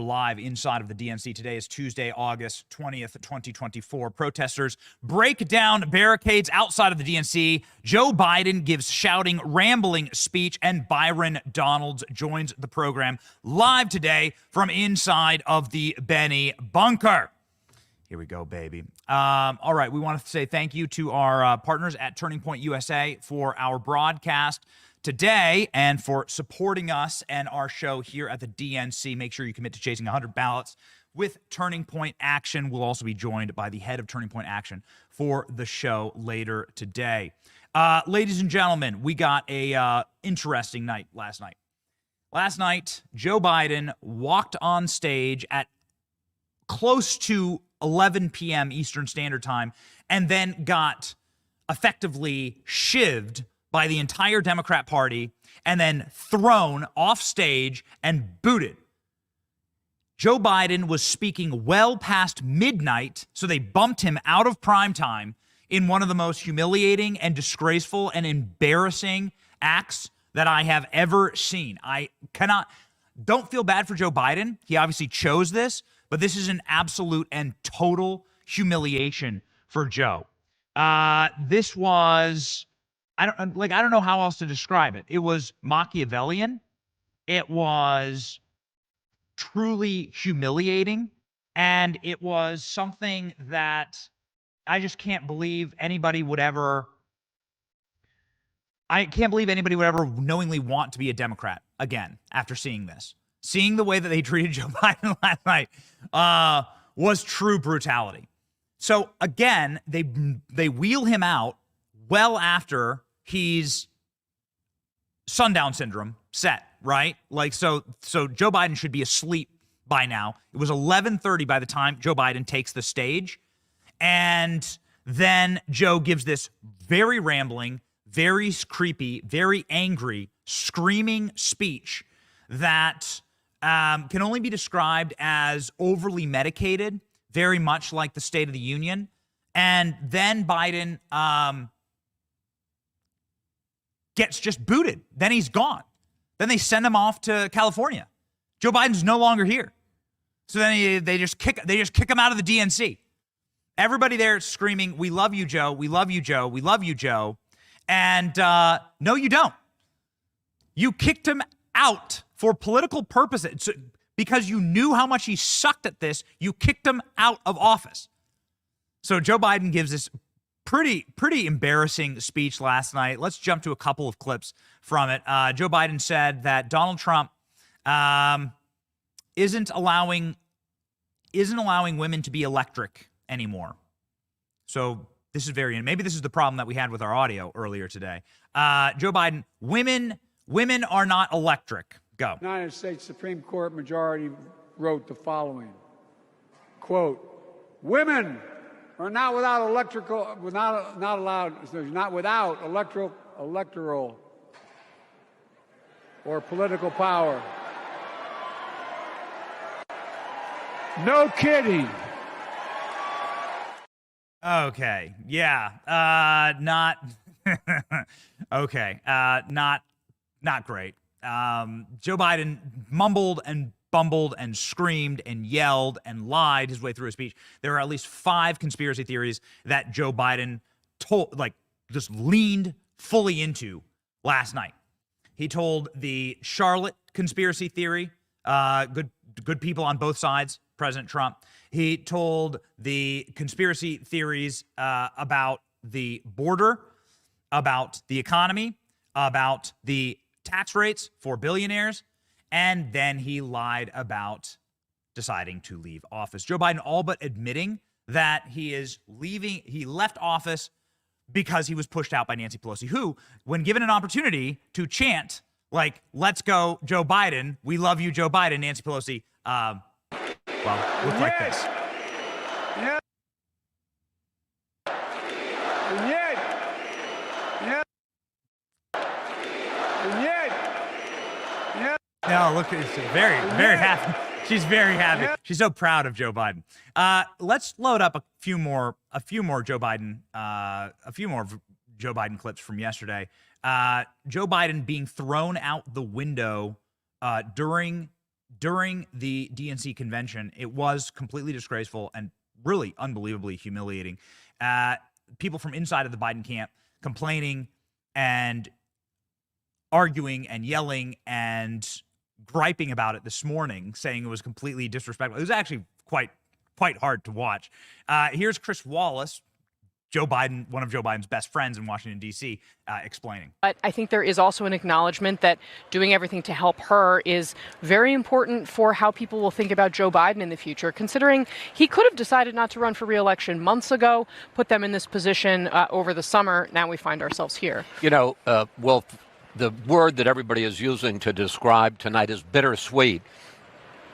Live inside of the DNC. Today is Tuesday, August 20th, 2024. Protesters break down barricades outside of the DNC. Joe Biden gives shouting, rambling speech, and Byron Donalds joins the program live today from inside of the Benny bunker. Here we go, baby. All right, we want to say thank you to our partners at Turning Point USA for our broadcast today and for supporting us and our show here at the DNC. Make sure you commit to chasing 100 ballots with Turning Point Action. We'll also be joined by the head of Turning Point Action for the show later today. Ladies and gentlemen, we got a interesting night last night. Last night, Joe Biden walked on stage at close to 11 p.m. Eastern Standard Time and then got effectively shivved by the entire Democrat Party and then thrown off stage and booted. Joe Biden was speaking well past midnight, so they bumped him out of prime time in one of the most humiliating and disgraceful and embarrassing acts that I have ever seen. Don't feel bad for Joe Biden. He obviously chose this, but this is an absolute and total humiliation for Joe. This was... I don't know how else to describe it. It was Machiavellian. It was truly humiliating. And it was something that I just can't believe anybody would ever knowingly want to be a Democrat again after seeing this. Seeing the way that they treated Joe Biden last night was true brutality. So again, they wheel him out well after he's sundown syndrome set, right? So Joe Biden should be asleep by now. It was 11:30 by the time Joe Biden takes the stage. And then Joe gives this very rambling, very creepy, very angry, screaming speech that can only be described as overly medicated, very much like the State of the Union. And then Biden gets just booted. Then he's gone. Then they send him off to California. Joe Biden's no longer here. So then they just kick him out of the DNC. Everybody there screaming, "We love you, Joe. We love you, Joe. We love you, Joe." And no, you don't. You kicked him out for political purposes because you knew how much he sucked at this. You kicked him out of office. So Joe Biden gives this pretty embarrassing speech last night. Let's jump to a couple of clips from it. Joe Biden said that Donald Trump isn't allowing women to be electric anymore. So this is maybe this is the problem that we had with our audio earlier today. Joe Biden, women are not electric. Go. The United States Supreme Court majority wrote the following, quote, "Women are not without electoral or political power." No kidding. Okay. Yeah. Not okay. Not great. Joe Biden mumbled and bumbled and screamed and yelled and lied his way through a speech. There are at least 5 conspiracy theories that Joe Biden just leaned fully into last night. He told the Charlotte conspiracy theory, good people on both sides, President Trump. He told the conspiracy theories about the border, about the economy, about the tax rates for billionaires, and then he lied about deciding to leave office. Joe Biden all but admitting that he left office because he was pushed out by Nancy Pelosi, who, when given an opportunity to chant, "Let's go, Joe Biden, we love you, Joe Biden," Nancy Pelosi, looked like this. Yeah. And yet. No, look, it's very happy. She's very happy. She's so proud of Joe Biden. Let's load up a few more Joe Biden clips from yesterday. Joe Biden being thrown out the window during during the DNC convention, it was completely disgraceful and really unbelievably humiliating. People from inside of the Biden camp complaining and arguing and yelling and griping about it this morning, saying it was completely disrespectful. It was actually quite hard to watch. Here's Chris Wallace, one of Joe Biden's best friends in Washington, D.C., explaining. But I think there is also an acknowledgement that doing everything to help her is very important for how people will think about Joe Biden in the future, considering he could have decided not to run for re-election months ago, put them in this position over the summer. Now we find ourselves here. You know, well, the word that everybody is using to describe tonight is bittersweet.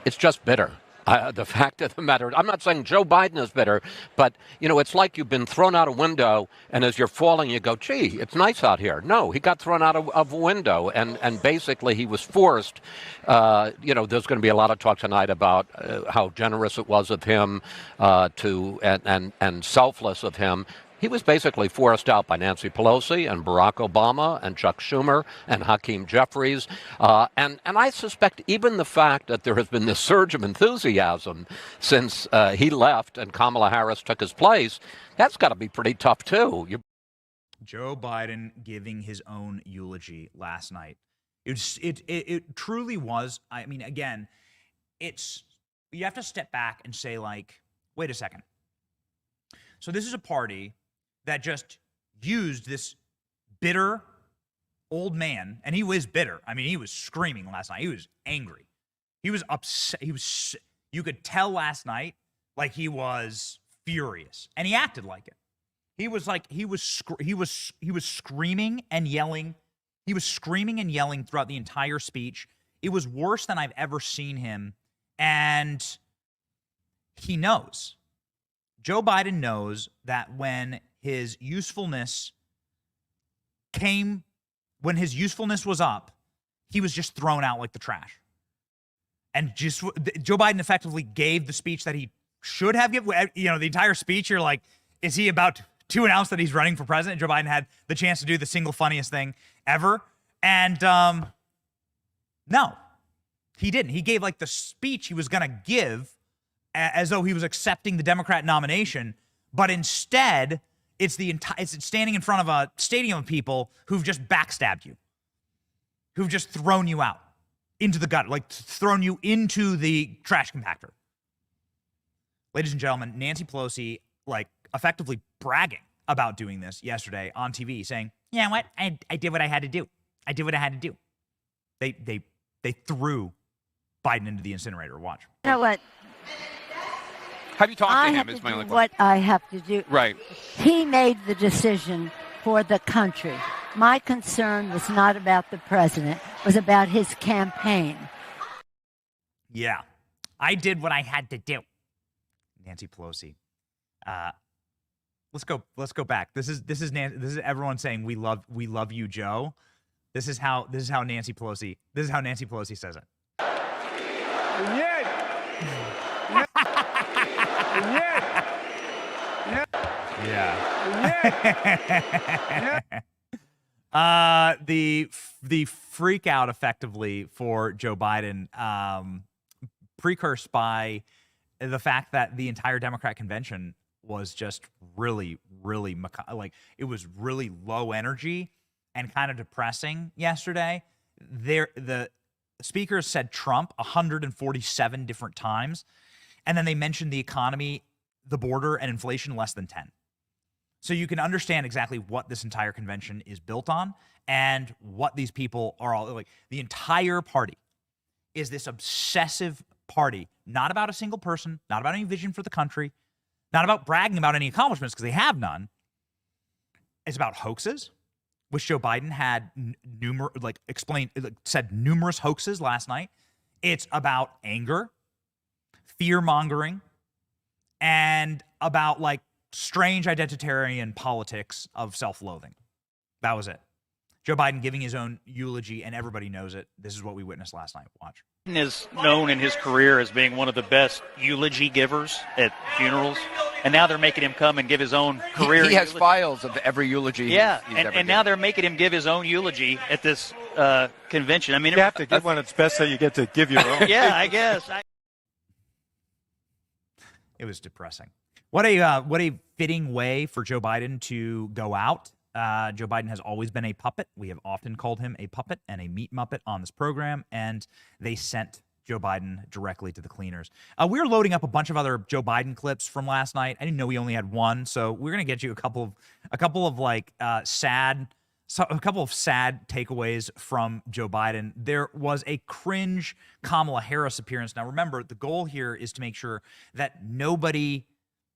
It's just bitter. The fact of the matter, I'm not saying Joe Biden is bitter, but, you know, it's like you've been thrown out a window, and as you're falling, you go, gee, it's nice out here. No, he got thrown out of a window, and basically he was forced. You know, there's going to be a lot of talk tonight about how generous it was of him and selfless of him. He was basically forced out by Nancy Pelosi and Barack Obama and Chuck Schumer and Hakeem Jeffries. And I suspect even the fact that there has been this surge of enthusiasm since he left and Kamala Harris took his place, that's got to be pretty tough, too. Joe Biden giving his own eulogy last night. It truly was. I mean, again, you have to step back and say, like, wait a second. So this is a party that just used this bitter old man, and he was bitter. I mean, he was screaming last night. He was angry. He was upset. You could tell last night, like, he was furious, and he acted like it. He was screaming and yelling. He was screaming and yelling throughout the entire speech. It was worse than I've ever seen him, and he knows. Joe Biden knows that when his usefulness was up, he was just thrown out like the trash. And just Joe Biden effectively gave the speech that he should have given. You know, the entire speech, you're like, is he about to announce that he's running for president? Joe Biden had the chance to do the single funniest thing ever. And no, he didn't. He gave like the speech he was going to give as though he was accepting the Democrat nomination, but instead it's standing in front of a stadium of people who've just backstabbed you, who've just thrown you out into the gutter, like thrown you into the trash compactor. Ladies and gentlemen, Nancy Pelosi, like, effectively bragging about doing this yesterday on TV, saying, "You know what? I did what I had to do. I did what I had to do." They threw Biden into the incinerator. Watch. You know what? Have you talked to him? Is my only question. What I have to do. Right. He made the decision for the country. My concern was not about the president, it was about his campaign. Yeah, I did what I had to do. Nancy Pelosi. Let's go back. This is everyone saying we love you, Joe. This is how Nancy Pelosi says it. The freak out effectively for Joe Biden, precursed by the fact that the entire Democrat convention was just really, like, it was really low energy and kind of depressing yesterday. The speakers said Trump 147 different times, and then they mentioned the economy, the border, and inflation less than 10. So you can understand exactly what this entire convention is built on and what these people are all like. The entire party is this obsessive party, not about a single person, not about any vision for the country, not about bragging about any accomplishments, because they have none. It's about hoaxes, which Joe Biden had said numerous hoaxes last night. It's about anger, fear-mongering, and about, like, strange identitarian politics of self-loathing. That was it. Joe Biden giving his own eulogy, and everybody knows it. This is what we witnessed last night. Watch. Biden is known in his career as being one of the best eulogy givers at funerals, and now they're making him come and give his own career He has eulogy. files of every eulogy Yeah, he's ever and now they're making him give his own eulogy at this convention. I mean, you have to get one. It's best that you get to give your own. Yeah, I guess. It was depressing. What a fitting way for Joe Biden to go out. Joe Biden has always been a puppet. We have often called him a puppet and a meat muppet on this program, and they sent Joe Biden directly to the cleaners. We were loading up a bunch of other Joe Biden clips from last night. I didn't know we only had one, so we're gonna get you a couple of like sad takeaways from Joe Biden. There was a cringe Kamala Harris appearance. Now remember, the goal here is to make sure that nobody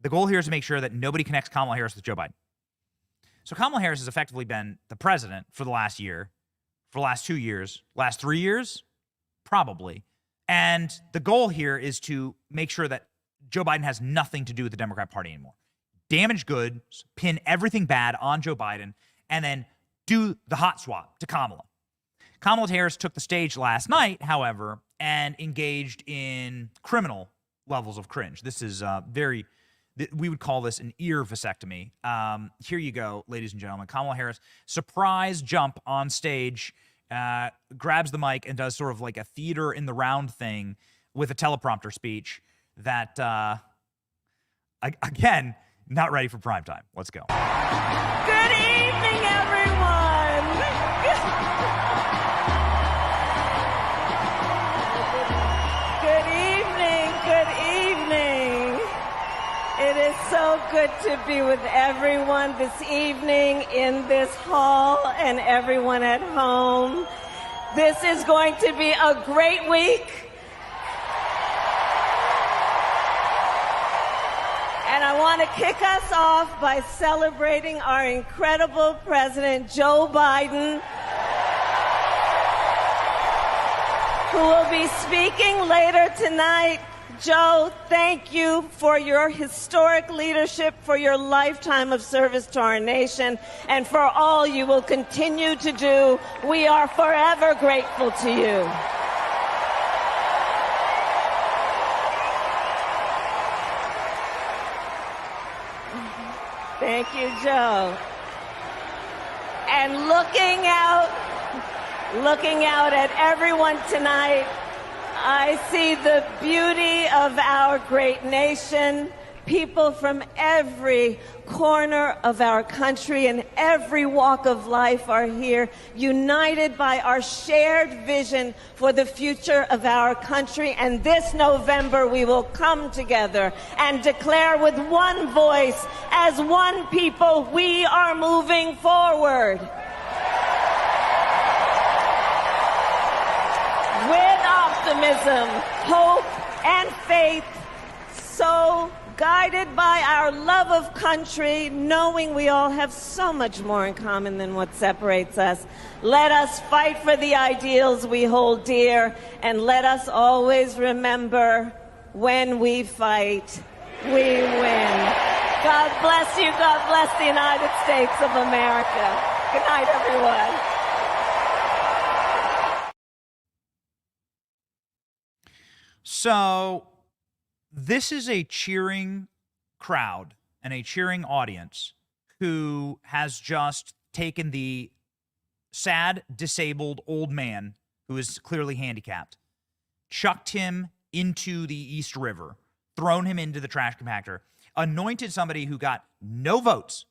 connects Kamala Harris with Joe Biden. So Kamala Harris has effectively been the president for the last year, for the last 2 years, last 3 years, probably. And the goal here is to make sure that Joe Biden has nothing to do with the Democrat Party anymore. Damage goods, pin everything bad on Joe Biden, and then do the hot swap to Kamala. Kamala Harris took the stage last night, however, and engaged in criminal levels of cringe. This is we would call this an ear vasectomy. Here you go, ladies and gentlemen. Kamala Harris, surprise jump on stage, grabs the mic and does sort of like a theater in the round thing with a teleprompter speech that, again, not ready for prime time. Let's go. Good evening, everyone. Good evening. Good evening. It is so good to be with everyone this evening in this hall and everyone at home. This is going to be a great week. And I want to kick us off by celebrating our incredible President Joe Biden, who will be speaking later tonight. Joe, thank you for your historic leadership, for your lifetime of service to our nation, and for all you will continue to do. We are forever grateful to you. Thank you, Joe. And looking out at everyone tonight, I see the beauty of our great nation. People from every corner of our country and every walk of life are here, united by our shared vision for the future of our country. And this November, we will come together and declare with one voice, as one people, we are moving forward. With optimism, hope, and faith, so guided by our love of country, knowing we all have so much more in common than what separates us. Let us fight for the ideals we hold dear, and let us always remember, when we fight, we win. God bless you. God bless the United States of America. Good night, everyone. So this is a cheering crowd and a cheering audience who has just taken the sad, disabled old man who is clearly handicapped, chucked him into the East River, thrown him into the trash compactor, anointed somebody who got no votes,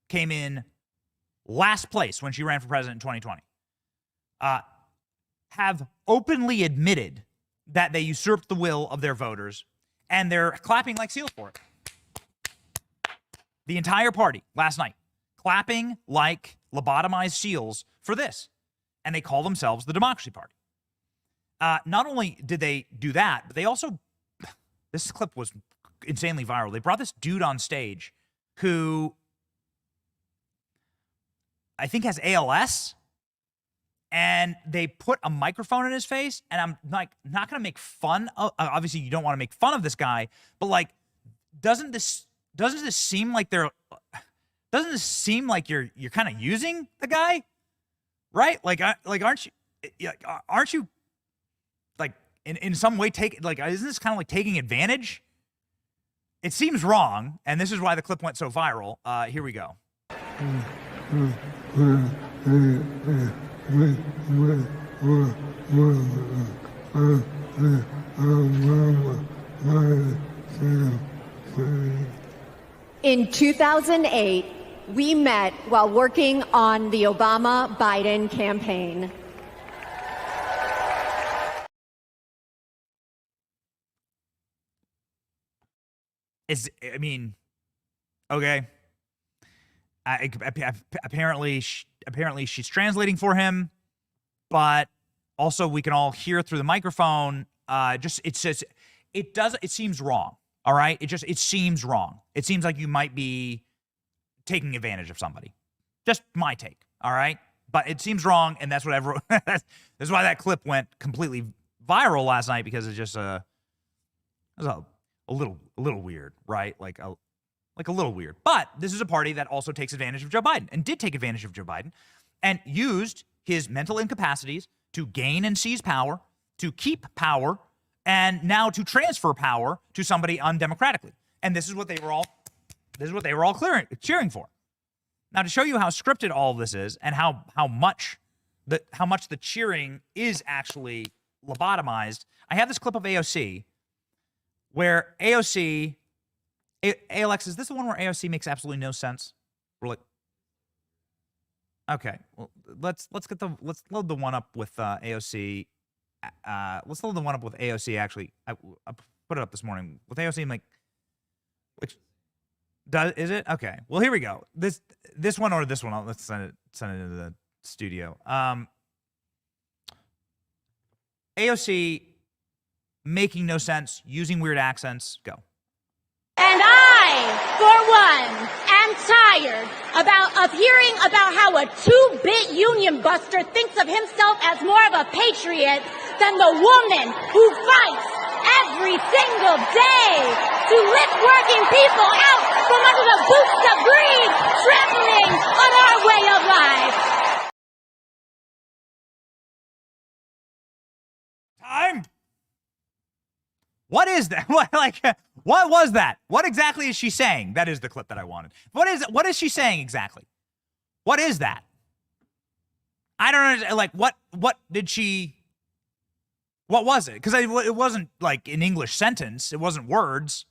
came in last place when she ran for president in 2020, have openly admitted that they usurped the will of their voters, and they're clapping like seals for it. The entire party last night clapping like lobotomized seals for this, and they call themselves the Democracy Party. Not only did they do that, but they also, this clip was insanely viral. They brought this dude on stage who I think has ALS, and they put a microphone in his face, and I'm like, not going to make fun of, obviously you don't want to make fun of this guy, but like, doesn't this seem like you're kind of using the guy, right? Aren't you like in some way isn't this kind of like taking advantage? It seems wrong, and this is why the clip went so viral. Here we go. In 2008, we met while working on the Obama-Biden campaign. Okay. Apparently she's translating for him, but also we can all hear through the microphone. It seems wrong. All right. It seems wrong. It seems like you might be taking advantage of somebody. Just my take. All right. But it seems wrong. And that's what everyone, that's why that clip went completely viral last night, because it's just it was a little weird, right? Like a little weird. But this is a party that also takes advantage of Joe Biden, and did take advantage of Joe Biden, and used his mental incapacities to gain and seize power, to keep power, and now to transfer power to somebody undemocratically. And this is what they were all cheering for. Now, to show you how scripted all of this is, and how much the cheering is actually lobotomized, I have this clip of AOC, where AOC, Alex, is this the one where AOC makes absolutely no sense? We're like, okay, well, let's load the one up with AOC. Let's load the one up with AOC. Actually, I put it up this morning with AOC. I'm like, which is it? Okay, well, here we go. This one or this one. Let's send it into the studio. AOC making no sense, using weird accents. Go. And I, for one, am tired of hearing about how a two-bit union buster thinks of himself as more of a patriot than the woman who fights every single day to lift working people out from under the boots of greed, trampling on our way of life. Time. What is that? What was that? What exactly is she saying? That is the clip that I wanted. What is she saying exactly? What is that? I don't understand. Like, what was it? Because it wasn't like an English sentence. It wasn't words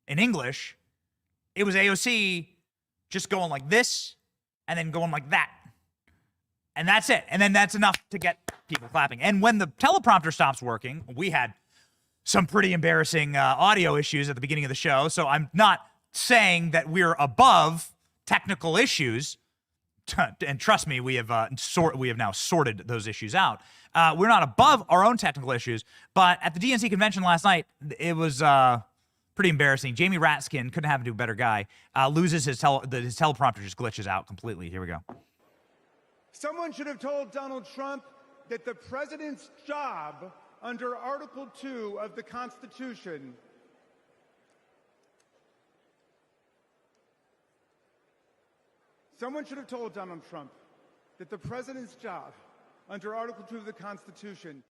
in English. It was AOC just going like this and then going like that. And that's it. And then that's enough to get people clapping. And when the teleprompter stops working, we had some pretty embarrassing audio issues at the beginning of the show. So I'm not saying that we're above technical issues. And trust me, we have now sorted those issues out. We're not above our own technical issues. But at the DNC convention last night, it was pretty embarrassing. Jamie Ratskin, couldn't happen to a better guy, loses his teleprompter, just glitches out completely. Here we go. Someone should have told Donald Trump that the president's job under Article 2 of the Constitution Someone should have told Donald Trump that the president's job under Article 2 of the Constitution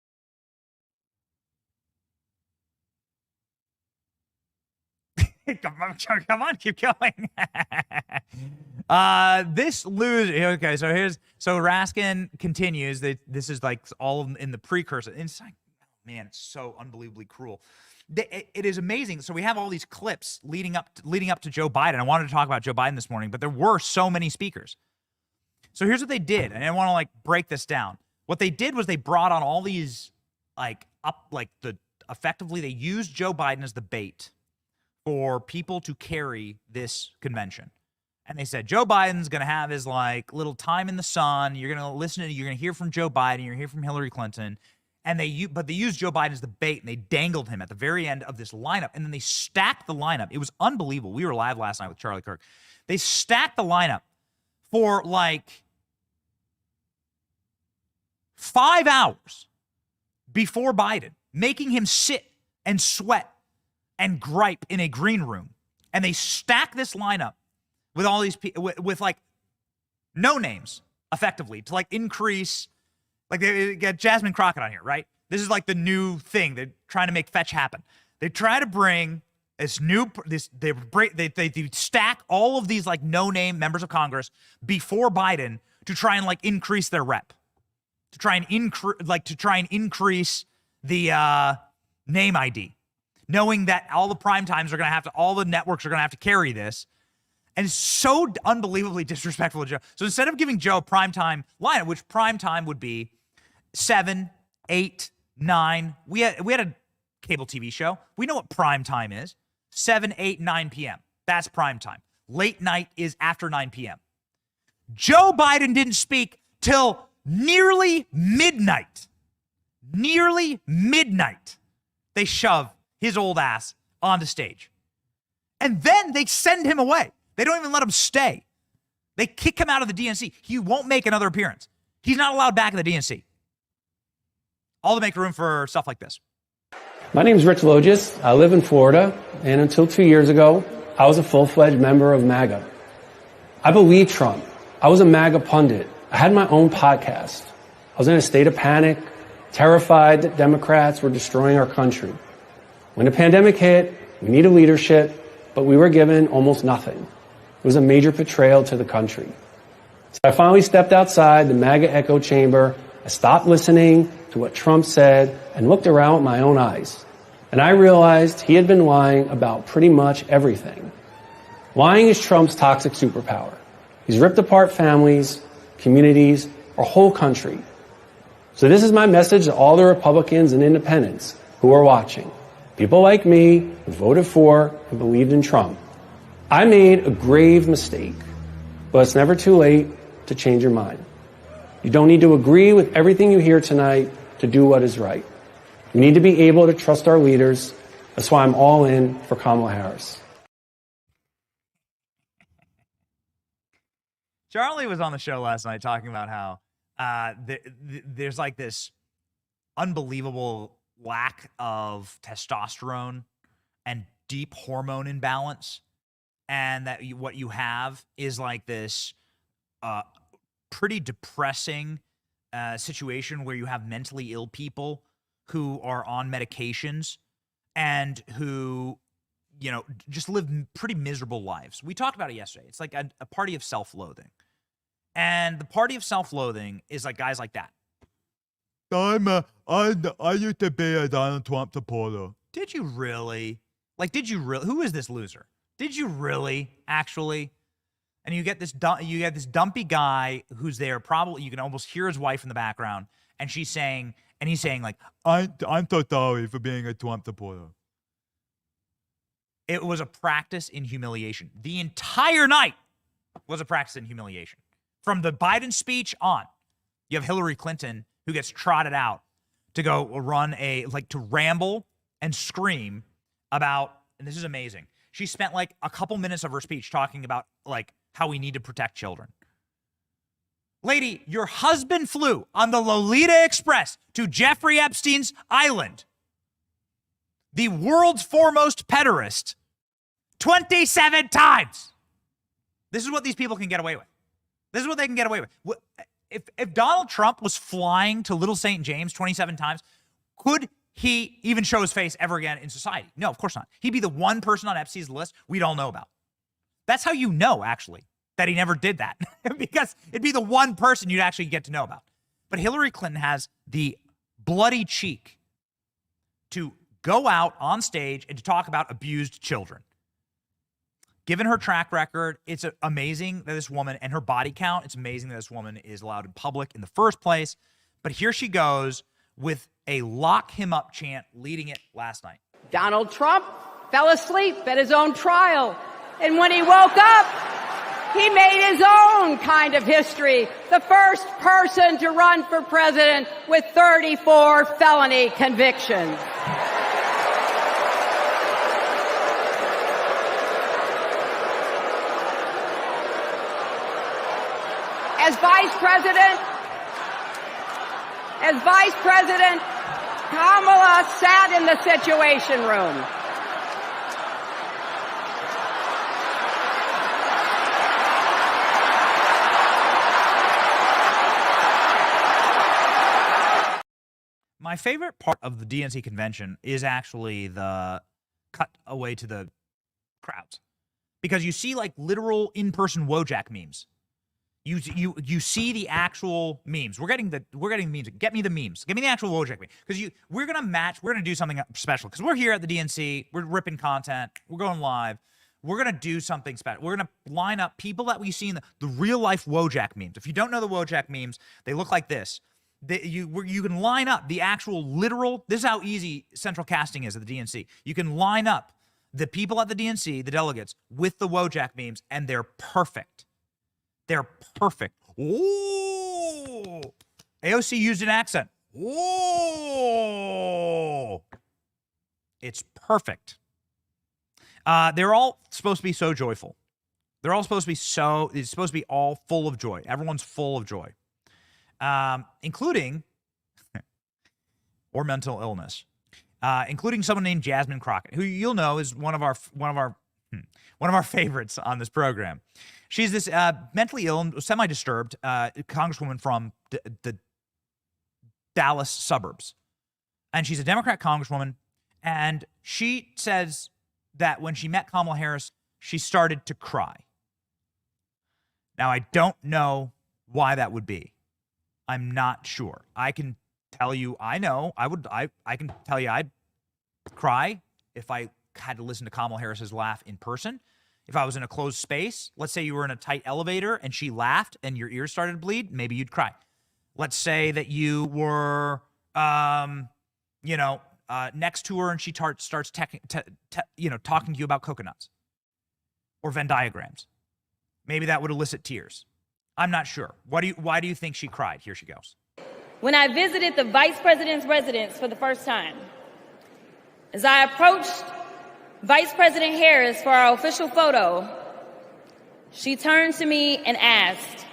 Come on, keep going. This lose. Okay, so Raskin continues. This is like all in the precursor. It's like, man, it's so unbelievably cruel. It is amazing. So we have all these clips leading up to Joe Biden. I wanted to talk about Joe Biden this morning, but there were so many speakers. So here's what they did, and I want to break this down. What they did was they brought on all these effectively they used Joe Biden as the bait for people to carry this convention. And they said, Joe Biden's going to have his little time in the sun. You're going to you're going to hear from Joe Biden. You're going to hear from Hillary Clinton. And they used Joe Biden as the bait, and they dangled him at the very end of this lineup. And then they stacked the lineup. It was unbelievable. We were live last night with Charlie Kirk. They stacked the lineup for 5 hours before Biden, making him sit and sweat and gripe in a green room. And they stack this lineup with all these people, with no names, effectively, to increase. They got Jasmine Crockett on here, right? This is the new thing. They're trying to make fetch happen. They try to bring they stack all of these no-name members of Congress before Biden to try and increase their rep. to try and increase the name ID, knowing that all the prime times are going to have to, all the networks are going to have to carry this. And it's so unbelievably disrespectful to Joe. So instead of giving Joe a primetime line, which primetime would be 7, 8, 9. We had a cable TV show. We know what primetime is. 7, 8, 9 p.m. That's primetime. Late night is after 9 p.m. Joe Biden didn't speak till nearly midnight. Nearly midnight. They shove his old ass onto stage. And then they send him away. They don't even let him stay. They kick him out of the DNC. He won't make another appearance. He's not allowed back in the DNC. All to make room for stuff like this. My name is Rich Logis. I live in Florida, and until 2 years ago, I was a full-fledged member of MAGA. I believed Trump. I was a MAGA pundit. I had my own podcast. I was in a state of panic, terrified that Democrats were destroying our country. When the pandemic hit, we needed leadership, but we were given almost nothing. It was a major betrayal to the country. So I finally stepped outside the MAGA echo chamber. I stopped listening to what Trump said and looked around with my own eyes. And I realized he had been lying about pretty much everything. Lying is Trump's toxic superpower. He's ripped apart families, communities, our whole country. So this is my message to all the Republicans and independents who are watching. People like me who voted for and believed in Trump. I made a grave mistake, but it's never too late to change your mind. You don't need to agree with everything you hear tonight to do what is right. We need to be able to trust our leaders. That's why I'm all in for Kamala Harris. Charlie was on the show last night talking about how there's like this unbelievable lack of testosterone and deep hormone imbalance, and that what you have is like this pretty depressing situation where you have mentally ill people who are on medications and who, you know, just live pretty miserable lives. We talked about it yesterday. It's like a party of self-loathing. And the party of self-loathing is like guys like that. I used to be a Donald Trump supporter. Did you really? Like, did you really? Who is this loser? Did you really, actually? And you get this dumpy guy who's there. Probably you can almost hear his wife in the background, and she's saying, and he's saying like, I'm so sorry for being a Trump supporter. It was a practice in humiliation. The entire night was a practice in humiliation. From the Biden speech on, you have Hillary Clinton who gets trotted out to go run to ramble and scream about, and this is amazing. She spent like a couple minutes of her speech talking about like how we need to protect children. Lady, your husband flew on the Lolita Express to Jeffrey Epstein's island, the world's foremost pederast, 27 times. This is what these people can get away with. This is what they can get away with. If Donald Trump was flying to Little St. James 27 times, could he even show his face ever again in society? No, of course not. He'd be the one person on Epstein's list we'd all know about. That's how you know, actually, that he never did that. Because it'd be the one person you'd actually get to know about. But Hillary Clinton has the bloody cheek to go out on stage and to talk about abused children. Given her track record, it's amazing that this woman, and her body count, it's amazing that this woman is allowed in public in the first place. But here she goes with a lock him up chant leading it last night. Donald Trump fell asleep at his own trial. And when he woke up, he made his own kind of history. The first person to run for president with 34 felony convictions. As Vice President, Kamala sat in the Situation Room. My favorite part of the DNC convention is actually the cut away to the crowds. Because you see like literal in-person Wojak memes. You see the actual memes. We're getting the memes. Get me the memes. Give me the actual Wojak meme. Because we're gonna do something special. Because we're here at the DNC. We're ripping content. We're going live. We're gonna do something special. We're gonna line up people that we see in the real life Wojak memes. If you don't know the Wojak memes, they look like this. You can line up the actual literal. This is how easy central casting is at the DNC. You can line up the people at the DNC, the delegates, with the Wojak memes, and they're perfect. They're perfect. Ooh. AOC used an accent. Ooh. It's perfect. They're all supposed to be so joyful. They're all supposed to be it's supposed to be all full of joy. Everyone's full of joy. Including, or mental illness. Including someone named Jasmine Crockett, who you'll know is one of our favorites on this program. She's this mentally ill and semi-disturbed congresswoman from the Dallas suburbs. And she's a Democrat congresswoman. And she says that when she met Kamala Harris, she started to cry. Now, I don't know why that would be. I'm not sure. I can tell you, I can tell you I'd cry if I had to listen to Kamala Harris's laugh in person. If I was in a closed space, let's say you were in a tight elevator and she laughed and your ears started to bleed, maybe you'd cry. Let's say that you were, next to her and she starts talking to you about coconuts or Venn diagrams. Maybe that would elicit tears. I'm not sure. Why do you think she cried? Here she goes. When I visited the Vice President's residence for the first time, as I approached Vice President Harris for our official photo, she turned to me and asked,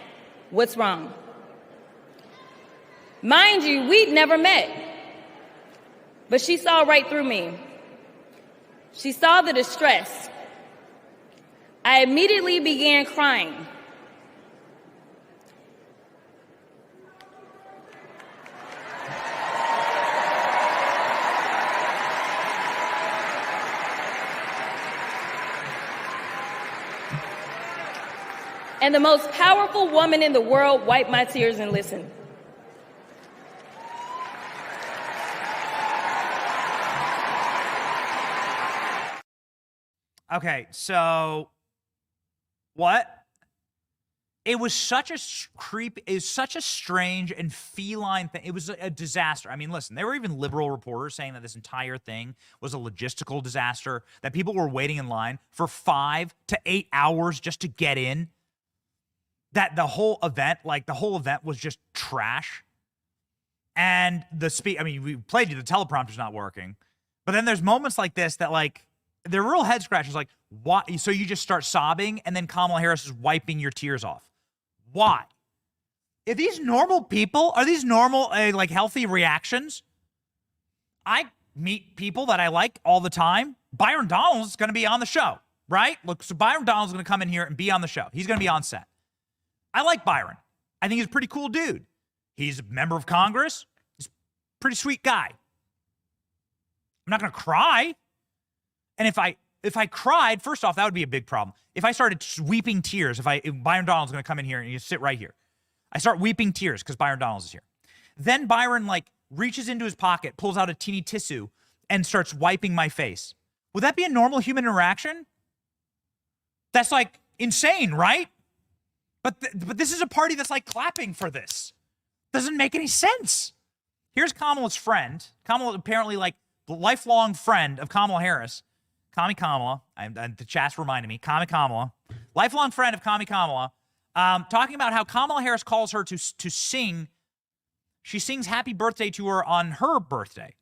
"What's wrong?" Mind you, we'd never met, but she saw right through me. She saw the distress. I immediately began crying. And the most powerful woman in the world wiped my tears and listened. Okay, so what? It was such a strange and feline thing. It was a disaster. I mean, listen, there were even liberal reporters saying that this entire thing was a logistical disaster, that people were waiting in line for 5 to 8 hours just to get in. That the whole event was just trash. And we played you, the teleprompter's not working. But then there's moments like this that, like, they're real head scratchers. Like, why? So you just start sobbing, and then Kamala Harris is wiping your tears off. Why? Are these normal people? Are these normal, healthy reactions? I meet people that I like all the time. Byron Donalds is going to be on the show, right? Look, so Byron Donalds is going to come in here and be on the show. He's going to be on set. I like Byron. I think he's a pretty cool dude. He's a member of Congress. He's a pretty sweet guy. I'm not going to cry. And if I cried, first off, that would be a big problem. If I started weeping tears, if Byron Donalds is going to come in here and you sit right here. I start weeping tears because Byron Donalds is here. Then Byron, reaches into his pocket, pulls out a teeny tissue, and starts wiping my face. Would that be a normal human interaction? That's, insane, right? But this is a party that's, clapping for this. Doesn't make any sense. Here's Kamala's friend. Kamala, apparently, the lifelong friend of Kamala Harris. Kamala. The chat's reminding me. Kamala. Lifelong friend of Kamala. Talking about how Kamala Harris calls her to sing. She sings happy birthday to her on her birthday.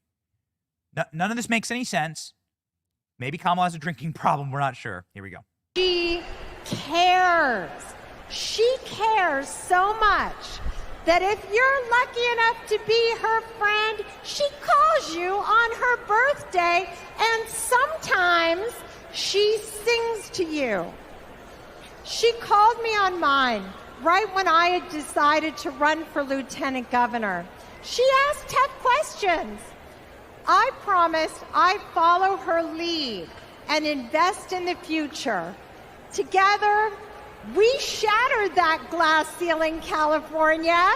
None of this makes any sense. Maybe Kamala has a drinking problem. We're not sure. Here we go. She cares. She cares so much that if you're lucky enough to be her friend, she calls you on her birthday, and sometimes she sings to you. She called me on mine right when I had decided to run for lieutenant governor. She asked tough questions. I promised I'd follow her lead and invest in the future. Together, We shattered that glass ceiling, California,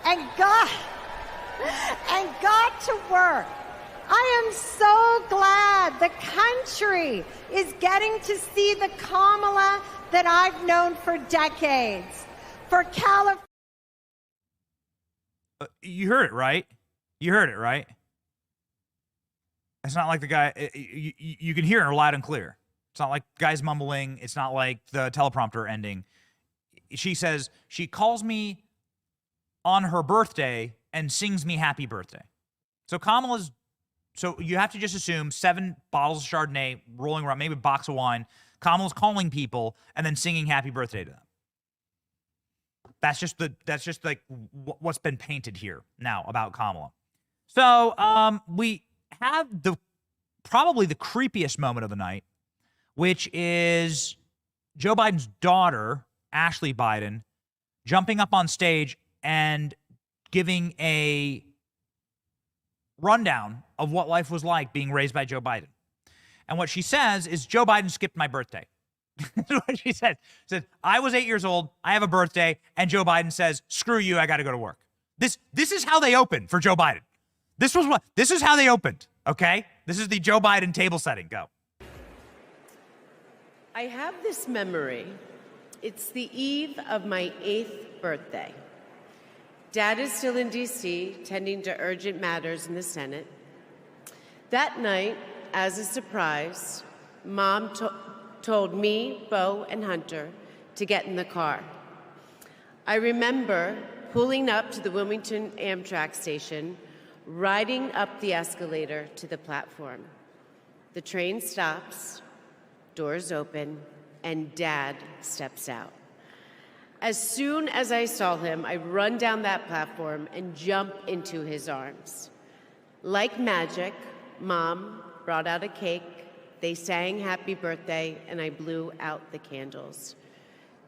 and got to work. I am so glad the country is getting to see the Kamala that I've known for decades. For California. You heard it, right? You heard it, right? It's not like the guy, you can hear it loud and clear. It's not like guys mumbling. It's not like the teleprompter ending. She says, she calls me on her birthday and sings me happy birthday. So so you have to just assume 7 bottles of Chardonnay rolling around, maybe a box of wine. Kamala's calling people and then singing happy birthday to them. That's just like what's been painted here now about Kamala. So we have probably the creepiest moment of the night, which is Joe Biden's daughter, Ashley Biden, jumping up on stage and giving a rundown of what life was like being raised by Joe Biden. And what she says is, Joe Biden skipped my birthday. That's what she said. She said, I was 8 years old, I have a birthday, and Joe Biden says, screw you, I got to go to work. This is how they opened for Joe Biden. This is how they opened, okay? This is the Joe Biden table setting. Go. I have this memory. It's the eve of my 8th birthday. Dad is still in D.C., tending to urgent matters in the Senate. That night, as a surprise, Mom told me, Bo, and Hunter to get in the car. I remember pulling up to the Wilmington Amtrak station, riding up the escalator to the platform. The train stops, doors open, and Dad steps out. As soon as I saw him, I run down that platform and jump into his arms. Like magic, Mom brought out a cake, they sang happy birthday, and I blew out the candles.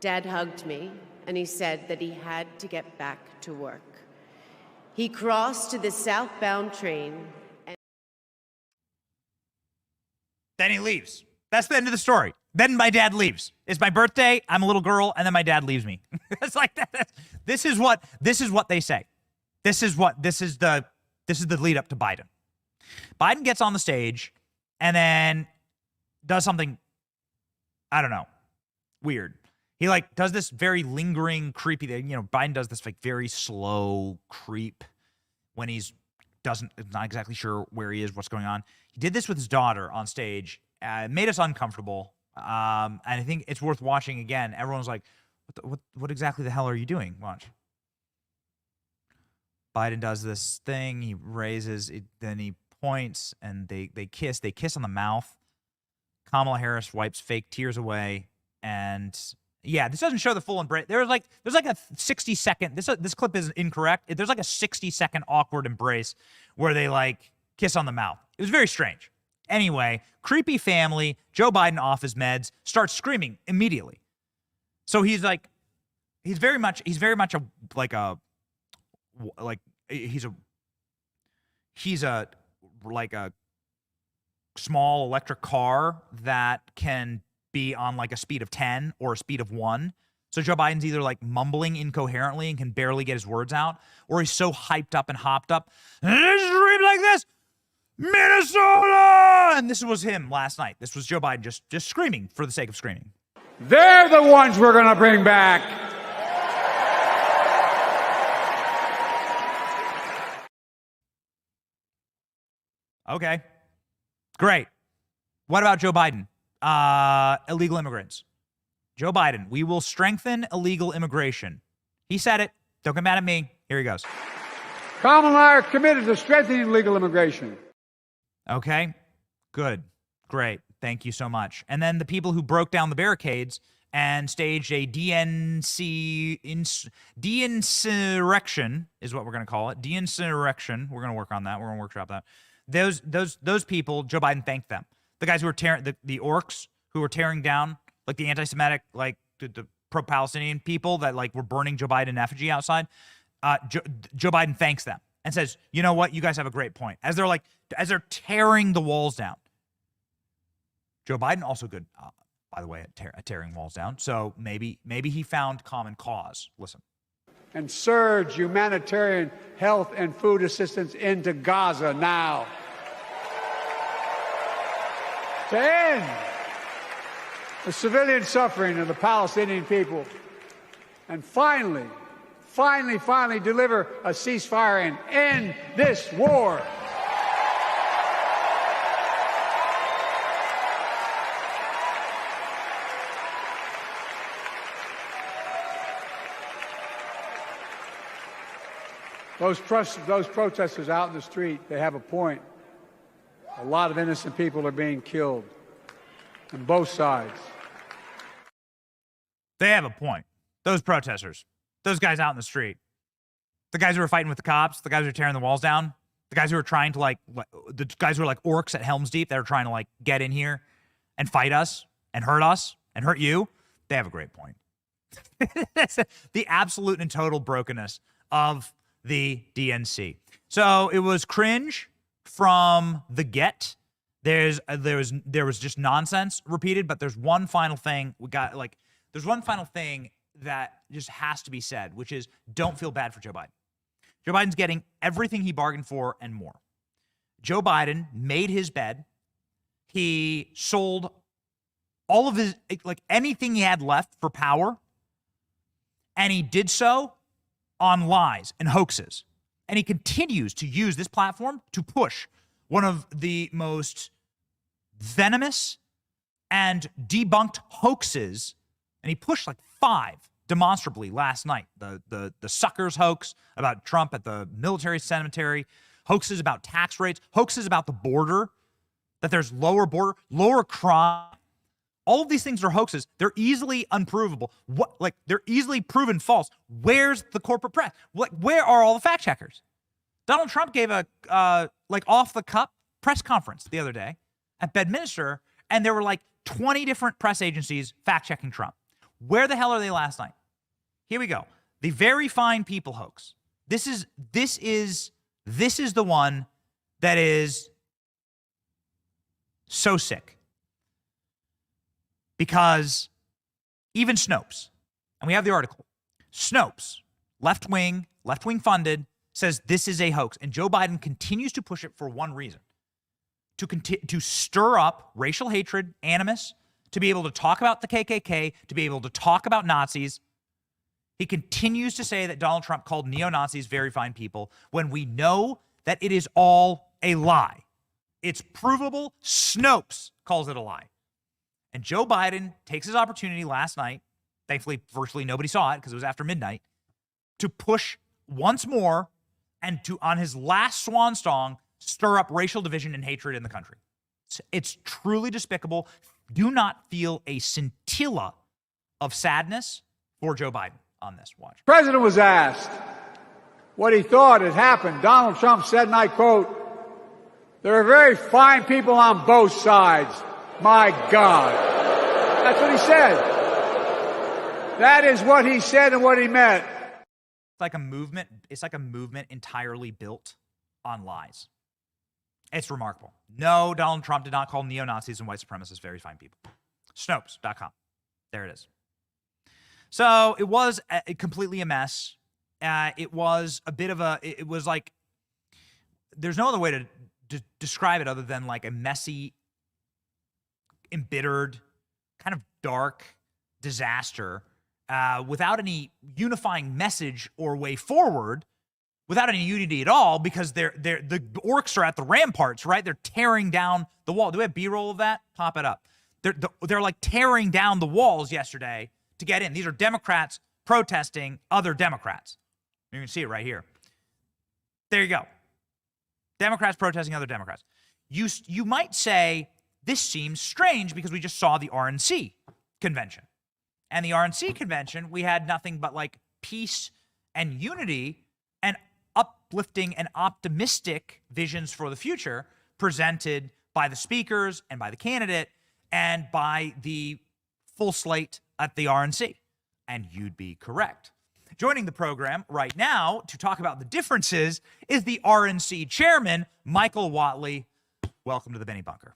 Dad hugged me, and he said that he had to get back to work. He crossed to the southbound train, and then he leaves. That's the end of the story. Then my dad leaves. It's my birthday, I'm a little girl, and then my dad leaves me. It's like that. This is what they say. This is the lead up to Biden. Biden gets on the stage and then does something, I don't know, weird. He like does this very lingering, creepy thing. You know, Biden does this like very slow creep when not exactly sure where he is, what's going on. He did this with his daughter on stage. It made us uncomfortable. And I think it's worth watching again. Everyone's like, what exactly the hell are you doing? Watch. Biden does this thing. He raises it, then he points, and they kiss. They kiss on the mouth. Kamala Harris wipes fake tears away, and yeah, this doesn't show the full embrace. There's like a 60-second. This clip is incorrect. There's like a 60-second awkward embrace where they like kiss on the mouth. It was very strange. Anyway, creepy family. Joe Biden off his meds, starts screaming immediately. So he's very much a small electric car that can be on like a speed of 10 or a speed of 1. So Joe Biden's either like mumbling incoherently and can barely get his words out, or he's so hyped up and hopped up, and he screams like this, Minnesota! And this was him last night. This was Joe Biden just screaming for the sake of screaming. They're the ones we're going to bring back. Okay. Great. What about Joe Biden? Illegal immigrants. Joe Biden, we will strengthen illegal immigration. He said it. Don't get mad at me. Here he goes. Kamala and I are committed to strengthening legal immigration. Okay. Good. Great. Thank you so much. And then the people who broke down the barricades and staged a de-insurrection is what we're going to call it. De-insurrection. We're going to work on that. We're going to workshop that. Those people, Joe Biden thanked them. The guys who were tearing, the orcs who were tearing down, like the anti-Semitic, like the pro-Palestinian people that like were burning Joe Biden in effigy outside, Joe Biden thanks them and says, you know what, you guys have a great point. As they're tearing the walls down. Joe Biden also good. by the way, at tearing walls down. So maybe he found common cause. Listen. And surge humanitarian health and food assistance into Gaza now. To end the civilian suffering of the Palestinian people. And finally deliver a ceasefire and end this war. Those protesters out in the street, they have a point. A lot of innocent people are being killed on both sides. They have a point. Those protesters, those guys out in the street, the guys who are fighting with the cops, the guys who are tearing the walls down, the guys who are trying to the guys who are like orcs at Helm's Deep that are trying to get in here and fight us and hurt you, they have a great point. The absolute and total brokenness of the DNC. So it was cringe from the get. There was just nonsense repeated, but there's one final thing there's one final thing that just has to be said, which is don't feel bad for Joe Biden. Joe Biden's getting everything he bargained for and more. Joe Biden made his bed. He sold all of his, anything he had left for power, and he did so on lies and hoaxes. And he continues to use this platform to push one of the most venomous and debunked hoaxes, and he pushed 5 demonstrably last night. The suckers hoax about Trump at the military cemetery, hoaxes about tax rates, hoaxes about the border, that there's lower crime. All of these things are hoaxes. They're easily unprovable. They're easily proven false. Where's the corporate press? Where are all the fact checkers? Donald Trump gave a off the cup press conference the other day at Bedminster, and there were 20 different press agencies fact checking Trump. Where the hell are they last night? Here we go. The very fine people hoax. This is the one that is so sick. Because even Snopes, and we have the article, Snopes, left-wing funded, says this is a hoax. And Joe Biden continues to push it for one reason, to stir up racial hatred, animus, to be able to talk about the KKK, to be able to talk about Nazis. He continues to say that Donald Trump called neo-Nazis very fine people when we know that it is all a lie. It's provable. Snopes calls it a lie. And Joe Biden takes his opportunity last night, thankfully virtually nobody saw it because it was after midnight, to push once more and to, on his last swan song, stir up racial division and hatred in the country. It's truly despicable. Do not feel a scintilla of sadness for Joe Biden on this. Watch. The president was asked what he thought had happened. Donald Trump said, and I quote, "There are very fine people on both sides. My God." That's what he said. That is what he said and what he meant. It's like a movement entirely built on lies. It's remarkable. No, Donald Trump did not call neo-Nazis and white supremacists very fine people. Snopes.com. There it is. So it was completely a mess. It was a bit of it was like, there's no other way to describe it other than like a messy, embittered, kind of dark disaster without any unifying message or way forward, without any unity at all, because the orcs are at the ramparts, right? They're tearing down the wall. Do we have B-roll of that? Pop it up. They're like tearing down the walls yesterday to get in. These are Democrats protesting other Democrats. You can see it right here. There you go. Democrats protesting other Democrats. You might say this seems strange because we just saw the RNC convention. And the RNC convention, we had nothing but like peace and unity and uplifting and optimistic visions for the future presented by the speakers and by the candidate and by the full slate at the RNC. And you'd be correct. Joining the program right now to talk about the differences is the RNC chairman, Michael Watley. Welcome to the Benny Bunker.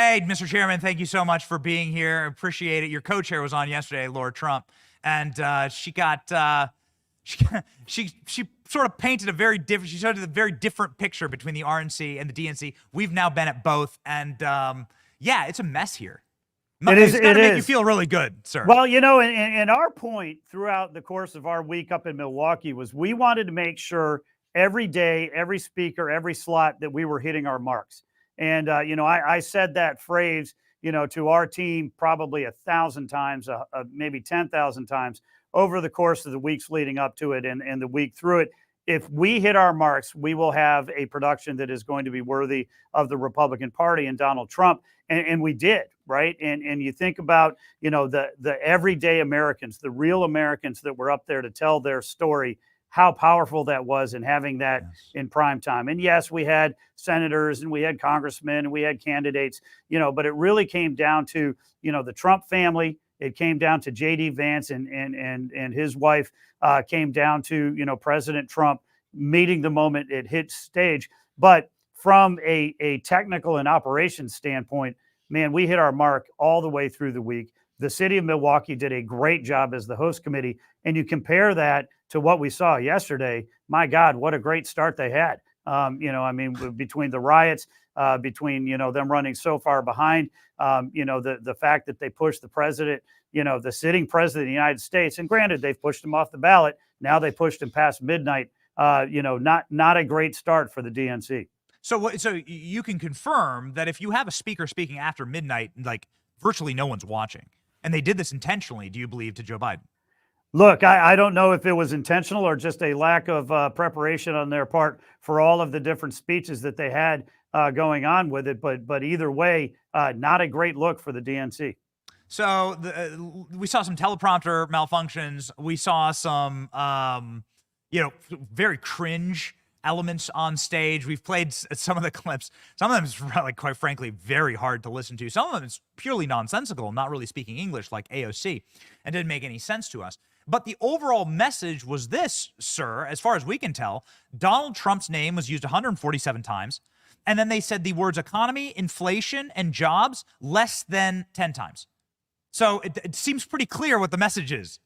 Hey, Mr. Chairman, thank you so much for being here. Appreciate it. Your co-chair was on yesterday, Laura Trump, and she sort of painted a very different. She showed a very different picture between the RNC and the DNC. We've now been at both, and yeah, it's a mess here. It's going to make you feel really good, sir. Well, you know, and our point throughout the course of our week up in Milwaukee was we wanted to make sure every day, every speaker, every slot that we were hitting our marks. And, you know, I said that phrase, you know, to our team probably 1,000 times, maybe 10,000 times over the course of the weeks leading up to it and the week through it. If we hit our marks, we will have a production that is going to be worthy of the Republican Party and Donald Trump. And we did, right? And you think about, you know, the everyday Americans, the real Americans that were up there to tell their story, how powerful that was in having that in prime time. And yes, we had senators and we had congressmen and we had candidates, you know, but it really came down to, you know, the Trump family. It came down to J.D. Vance and his wife, came down to, you know, President Trump meeting the moment it hit stage. But from a technical and operations standpoint, man, we hit our mark all the way through the week. The city of Milwaukee did a great job as the host committee. And you compare that to what we saw yesterday. My God, what a great start they had. You know, I mean, between the riots, between, you know, them running so far behind, you know, the fact that they pushed the president, you know, the sitting president of the United States. And granted, they've pushed him off the ballot. Now they pushed him past midnight. You know, not a great start for the DNC. So you can confirm that if you have a speaker speaking after midnight, like virtually no one's watching. And they did this intentionally, do you believe, to Joe Biden? Look, I don't know if it was intentional or just a lack of preparation on their part for all of the different speeches that they had going on with it. But either way, not a great look for the DNC. So we saw some teleprompter malfunctions. We saw some, you know, very cringe elements on stage. We've played some of the clips. Some of them is, like, quite frankly, very hard to listen to. Some of them is purely nonsensical, not really speaking English like AOC, and didn't make any sense to us. But the overall message was this, sir, as far as we can tell. Donald Trump's name was used 147 times, and then they said the words economy, inflation, and jobs less than 10 times. So it seems pretty clear what the message is.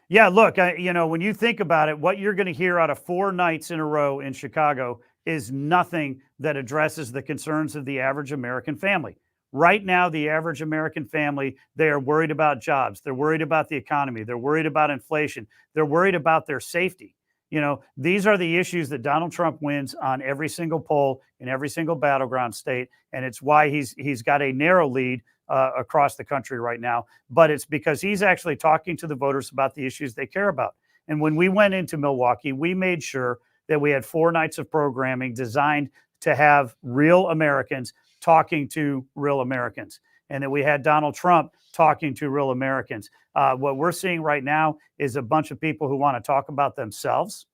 Yeah, look, you know, when you think about it, what you're going to hear out of 4 nights in a row in Chicago is nothing that addresses the concerns of the average American family. Right now, the average American family, they are worried about jobs. They're worried about the economy. They're worried about inflation. They're worried about their safety. You know, these are the issues that Donald Trump wins on every single poll in every single battleground state. And it's why he's got a narrow lead across the country right now. But it's because he's actually talking to the voters about the issues they care about. And when we went into Milwaukee, we made sure that we had 4 nights of programming designed to have real Americans talking to real Americans, and that we had Donald Trump talking to real Americans. What we're seeing right now is a bunch of people who want to talk about themselves.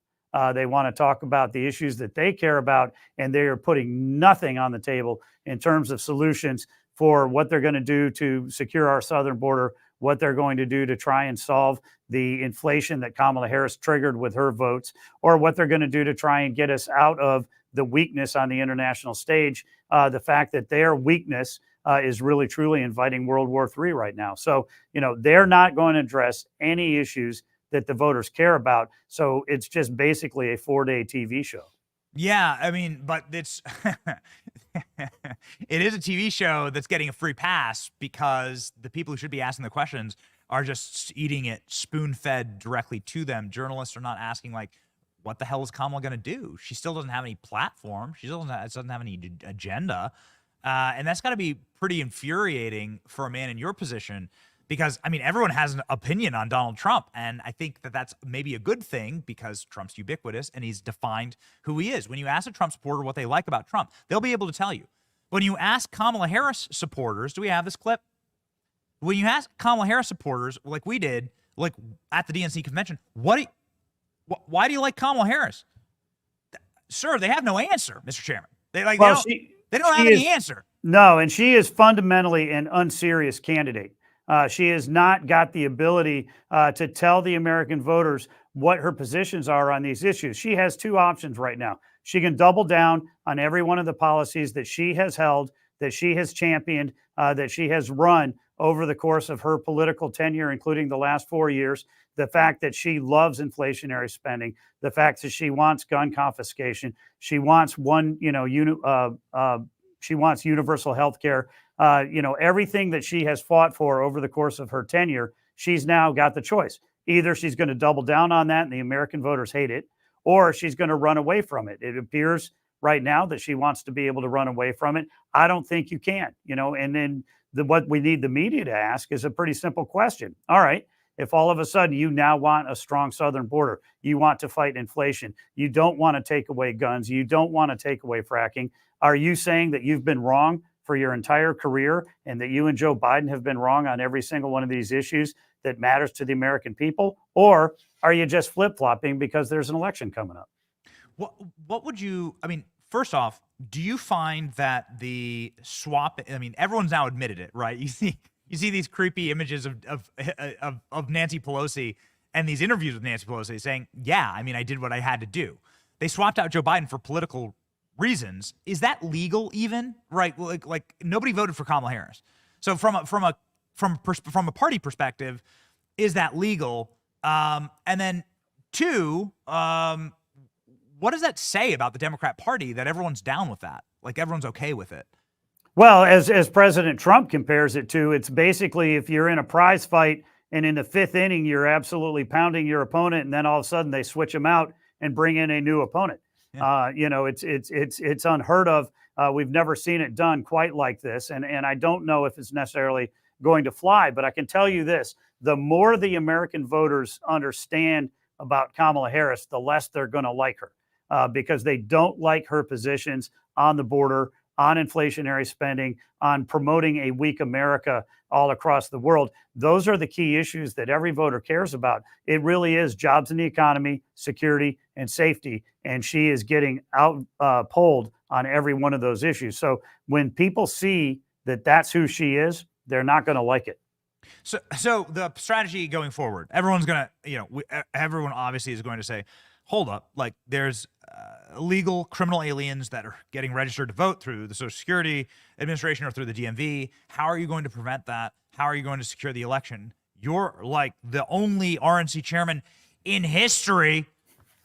They want to talk about the issues that they care about, and they are putting nothing on the table in terms of solutions for what they're going to do to secure our southern border, what they're going to do to try and solve the inflation that Kamala Harris triggered with her votes, or what they're going to do to try and get us out of the weakness on the international stage, the fact that their weakness is really, truly inviting World War III right now. So, you know, they're not going to address any issues that the voters care about. So it's just basically a 4-day TV show. Yeah, I mean, but it's it is a TV show that's getting a free pass because the people who should be asking the questions are just eating it spoon-fed directly to them. Journalists are not asking, like, what the hell is Kamala going to do? She still doesn't have any platform. She doesn't have any agenda. And that's got to be pretty infuriating for a man in your position because, I mean, everyone has an opinion on Donald Trump. And I think that that's maybe a good thing because Trump's ubiquitous and he's defined who he is. When you ask a Trump supporter what they like about Trump, they'll be able to tell you. When you ask Kamala Harris supporters, do we have this clip? When you ask Kamala Harris supporters, like we did, like at the DNC convention, why do you like Kamala Harris? Sir, they have no answer, Mr. Chairman. They don't have any answer. No, and she is fundamentally an unserious candidate. She has not got the ability to tell the American voters what her positions are on these issues. She has 2 options right now. She can double down on every one of the policies that she has held that she has championed, that she has run over the course of her political tenure, including the last 4 years, the fact that she loves inflationary spending, the fact that she wants gun confiscation, she wants she wants universal health care, everything that she has fought for over the course of her tenure, she's now got the choice. Either she's going to double down on that and the American voters hate it, or she's going to run away from it. It appears right now that she wants to be able to run away from it. I don't think you can, and then what we need the media to ask is a pretty simple question. All right, if all of a sudden you now want a strong southern border, you want to fight inflation, you don't want to take away guns, you don't want to take away fracking, are you saying that you've been wrong for your entire career and that you and Joe Biden have been wrong on every single one of these issues that matters to the American people? Or are you just flip-flopping because there's an election coming up? What would you, first off, do you find that the swap, everyone's now admitted it, right? You see these creepy images of Nancy Pelosi and these interviews with Nancy Pelosi saying, yeah, I did what I had to do. They swapped out Joe Biden for political reasons. Is that legal even? Right? Like nobody voted for Kamala Harris. So from a party perspective, is that legal? And then two, what does that say about the Democrat Party that everyone's down with that? Like everyone's okay with it? Well, as President Trump compares it to, it's basically if you're in a prize fight and in the fifth inning, you're absolutely pounding your opponent, and then all of a sudden they switch them out and bring in a new opponent. Yeah. It's unheard of. We've never seen it done quite like this. And I don't know if it's necessarily going to fly, but I can tell you this, the more the American voters understand about Kamala Harris, the less they're going to like her. Because they don't like her positions on the border, on inflationary spending, on promoting a weak America all across the world. Those are the key issues that every voter cares about. It really is jobs in the economy, security, and safety. And she is getting polled on every one of those issues. So when people see that that's who she is, they're not going to like it. So the strategy going forward, everyone's going to, everyone obviously is going to say, hold up, like there's illegal criminal aliens that are getting registered to vote through the Social Security Administration or through the DMV. How are you going to prevent that? How are you going to secure the election? You're like the only RNC chairman in history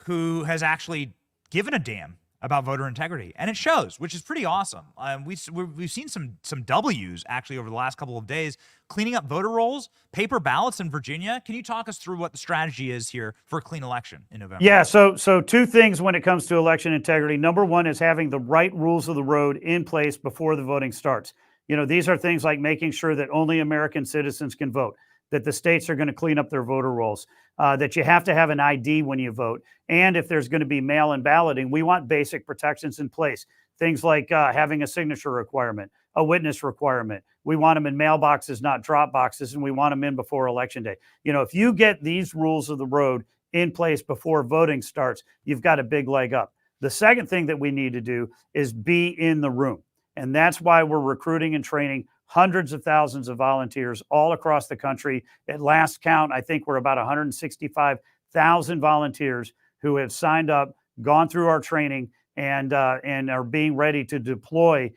who has actually given a damn about voter integrity, and it shows, which is pretty awesome. We've seen some W's actually over the last couple of days, cleaning up voter rolls, paper ballots in Virginia. Can you talk us through what the strategy is here for a clean election in November? Yeah, so two things when it comes to election integrity. Number one is having the right rules of the road in place before the voting starts. These are things like making sure that only American citizens can vote, that the states are going to clean up their voter rolls, that you have to have an ID when you vote. And if there's going to be mail-in balloting, we want basic protections in place. Things like having a signature requirement, a witness requirement. We want them in mailboxes, not drop boxes, and we want them in before Election Day. If you get these rules of the road in place before voting starts, you've got a big leg up. The second thing that we need to do is be in the room. And that's why we're recruiting and training hundreds of thousands of volunteers all across the country. At last count, I think we're about 165,000 volunteers who have signed up, gone through our training, and are being ready to deploy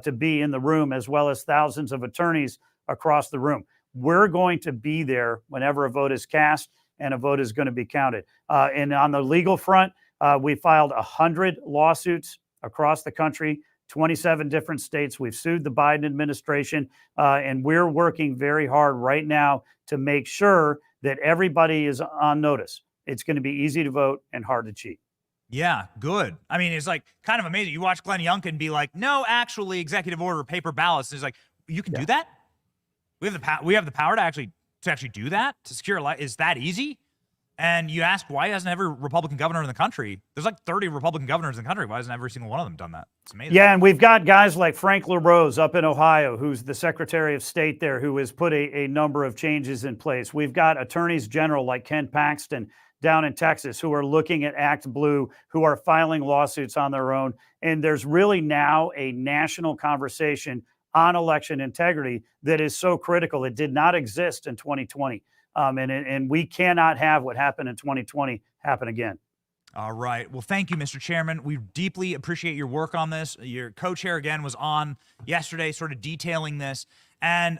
to be in the room, as well as thousands of attorneys across the room. We're going to be there whenever a vote is cast and a vote is going to be counted. And on the legal front, we filed 100 lawsuits across the country, 27 different states. We've sued the Biden administration, and we're working very hard right now to make sure that everybody is on notice. It's going to be easy to vote and hard to cheat. Yeah, good. It's like kind of amazing. You watch Glenn Youngkin be like, no, actually, executive order, paper ballots. It's like, you can do that? We have the power to actually do that, to secure a life. Is that easy? And you ask, why hasn't every Republican governor in the country? There's like 30 Republican governors in the country. Why hasn't every single one of them done that? It's amazing. Yeah, and we've got guys like Frank LaRose up in Ohio, who's the Secretary of State there, who has put a number of changes in place. We've got attorneys general like Ken Paxton down in Texas who are looking at Act Blue, who are filing lawsuits on their own. And there's really now a national conversation on election integrity that is so critical. It did not exist in 2020. And we cannot have what happened in 2020 happen again. All right. Well, thank you, Mr. Chairman. We deeply appreciate your work on this. Your co-chair, again, was on yesterday sort of detailing this. And,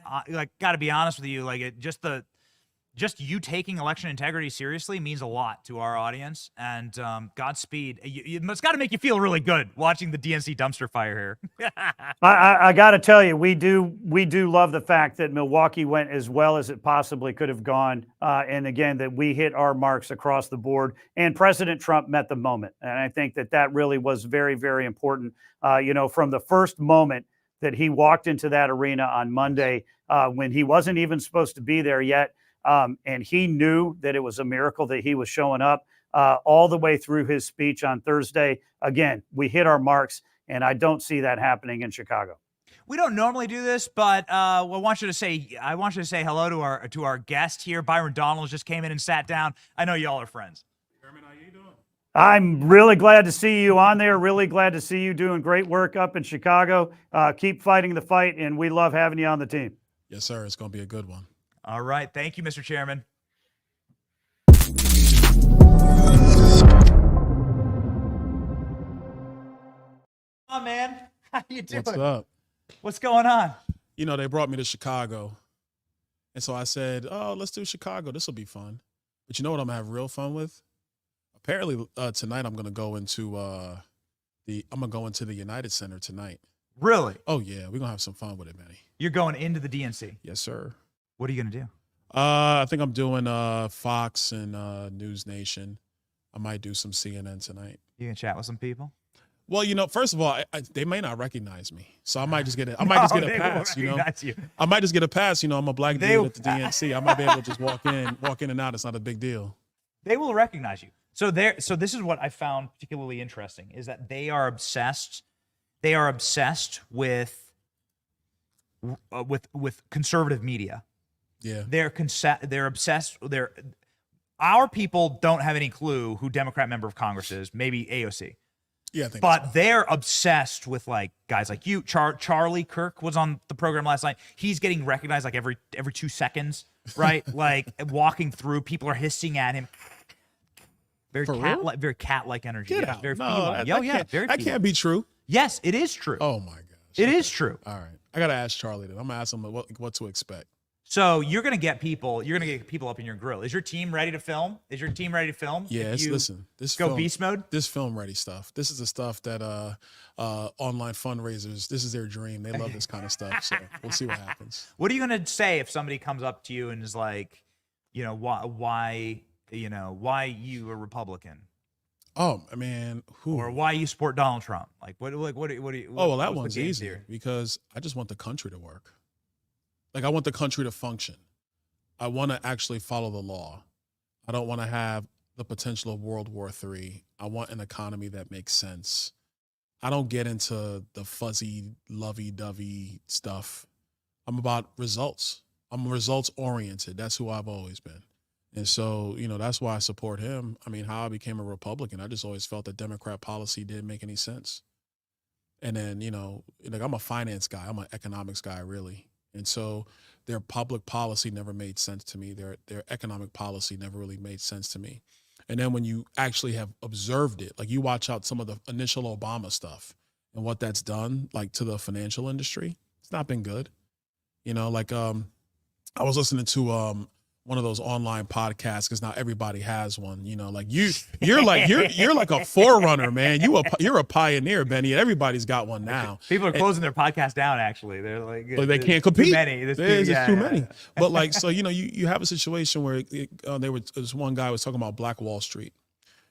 got to be honest with you, just you taking election integrity seriously means a lot to our audience. And Godspeed. It's got to make you feel really good watching the DNC dumpster fire here. I got to tell you, we do love the fact that Milwaukee went as well as it possibly could have gone. And again, that we hit our marks across the board. And President Trump met the moment. And I think that really was very, very important. From the first moment that he walked into that arena on Monday, when he wasn't even supposed to be there yet, and he knew that it was a miracle that he was showing up all the way through his speech on Thursday. Again, we hit our marks, and I don't see that happening in Chicago. We don't normally do this, but I want you to say hello to our guest here. Byron Donalds just came in and sat down. I know y'all are friends. I'm really glad to see you on there. Really glad to see you doing great work up in Chicago. Keep fighting the fight, and we love having you on the team. Yes, sir. It's going to be a good one. All right. Thank you, Mr. Chairman. Oh, man. How you doing? What's up? What's going on? They brought me to Chicago. And so I said, oh, let's do Chicago. This will be fun. But you know what I'm going to have real fun with? Apparently, tonight I'm going to go into the United Center tonight. Really? Oh, yeah. We're going to have some fun with it, Benny. You're going into the DNC? Yes, sir. What are you going to do? I think I'm doing Fox and News Nation. I might do some CNN tonight. You going to chat with some people? Well, first of all, they may not recognize me, so I might just get a pass. I might just get a pass. I'm a black dude at the DNC. I might be able to just walk in and out. It's not a big deal. They will recognize you. So this is what I found particularly interesting is that they are obsessed. They are obsessed with conservative media. Yeah. They're obsessed. Our people don't have any clue who Democrat member of Congress is. Maybe AOC. Yeah, I think but they're obsessed with guys like you. Charlie Kirk was on the program last night. He's getting recognized every 2 seconds, right? Walking through, people are hissing at him. Very cat-like energy. Get yeah, out. Very No, very that can't be true. Yes, it is true. Oh my gosh. It is true. All right. I got to ask Charlie then. I'm going to ask him what to expect. So you're going to get people up in your grill. Is your team ready to film? Yeah, this go film, beast mode. This film ready stuff. This is the stuff that online fundraisers, this is their dream. They love this kind of stuff. So we'll see what happens. What are you going to say if somebody comes up to you and is like, why you a Republican? Oh man, or why you support Donald Trump? What do you? Oh well, that one's easier because I just want the country to work. I want the country to function. I want to actually follow the law. I don't want to have the potential of World War III. I want an economy that makes sense. I don't get into the fuzzy, lovey-dovey stuff. I'm about results. I'm results oriented. That's who I've always been. And so, that's why I support him. I mean, how I became a Republican, I just always felt that Democrat policy didn't make any sense. And then, I'm a finance guy. I'm an economics guy, really. And so their public policy never made sense to me. Their economic policy never really made sense to me. And then when you actually have observed it, you watch out some of the initial Obama stuff and what that's done, to the financial industry, it's not been good. I was listening to one of those online podcasts because now everybody has one. You're like a forerunner, man. You're a pioneer, Benny. Everybody's got one now. People are closing their podcast down. Actually, they're they can't compete. Too many. There's too many. But so you have a situation where this one guy was talking about Black Wall Street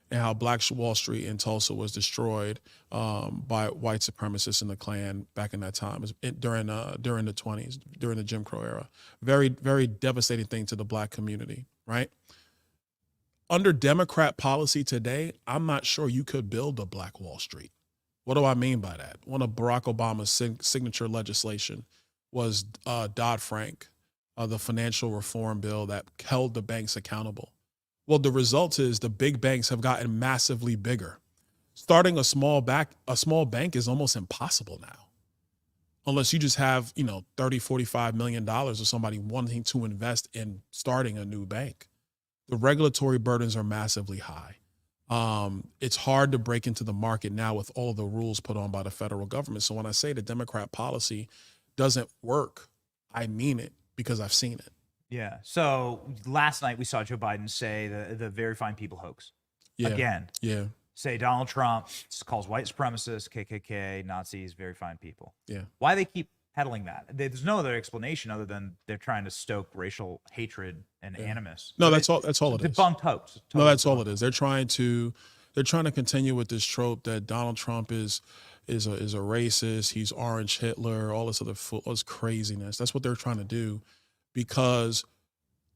and how Black Wall Street in Tulsa was destroyed by white supremacists in the Klan back in that time during the 20s, during the Jim Crow era. Very, very devastating thing to the Black community, right? Under Democrat policy today, I'm not sure you could build a Black Wall Street. What do I mean by that? One of Barack Obama's signature legislation was Dodd-Frank, the financial reform bill that held the banks accountable. Well, the result is the big banks have gotten massively bigger. Starting a small bank is almost impossible now. Unless you just have, $30, $45 million or somebody wanting to invest in starting a new bank. The regulatory burdens are massively high. It's hard to break into the market now with all of the rules put on by the federal government. So when I say the Democrat policy doesn't work, I mean it because I've seen it. Yeah. So last night we saw Joe Biden say the very fine people hoax. Yeah. Again. Yeah. Say Donald Trump calls white supremacists, KKK, Nazis, very fine people. Yeah. Why they keep peddling that? There's no other explanation other than they're trying to stoke racial hatred and animus. No, that's all it is. Debunked hoax. No, that's all it is. They're trying to continue with this trope that Donald Trump is a racist, he's orange Hitler, all this all this craziness. That's what they're trying to do, because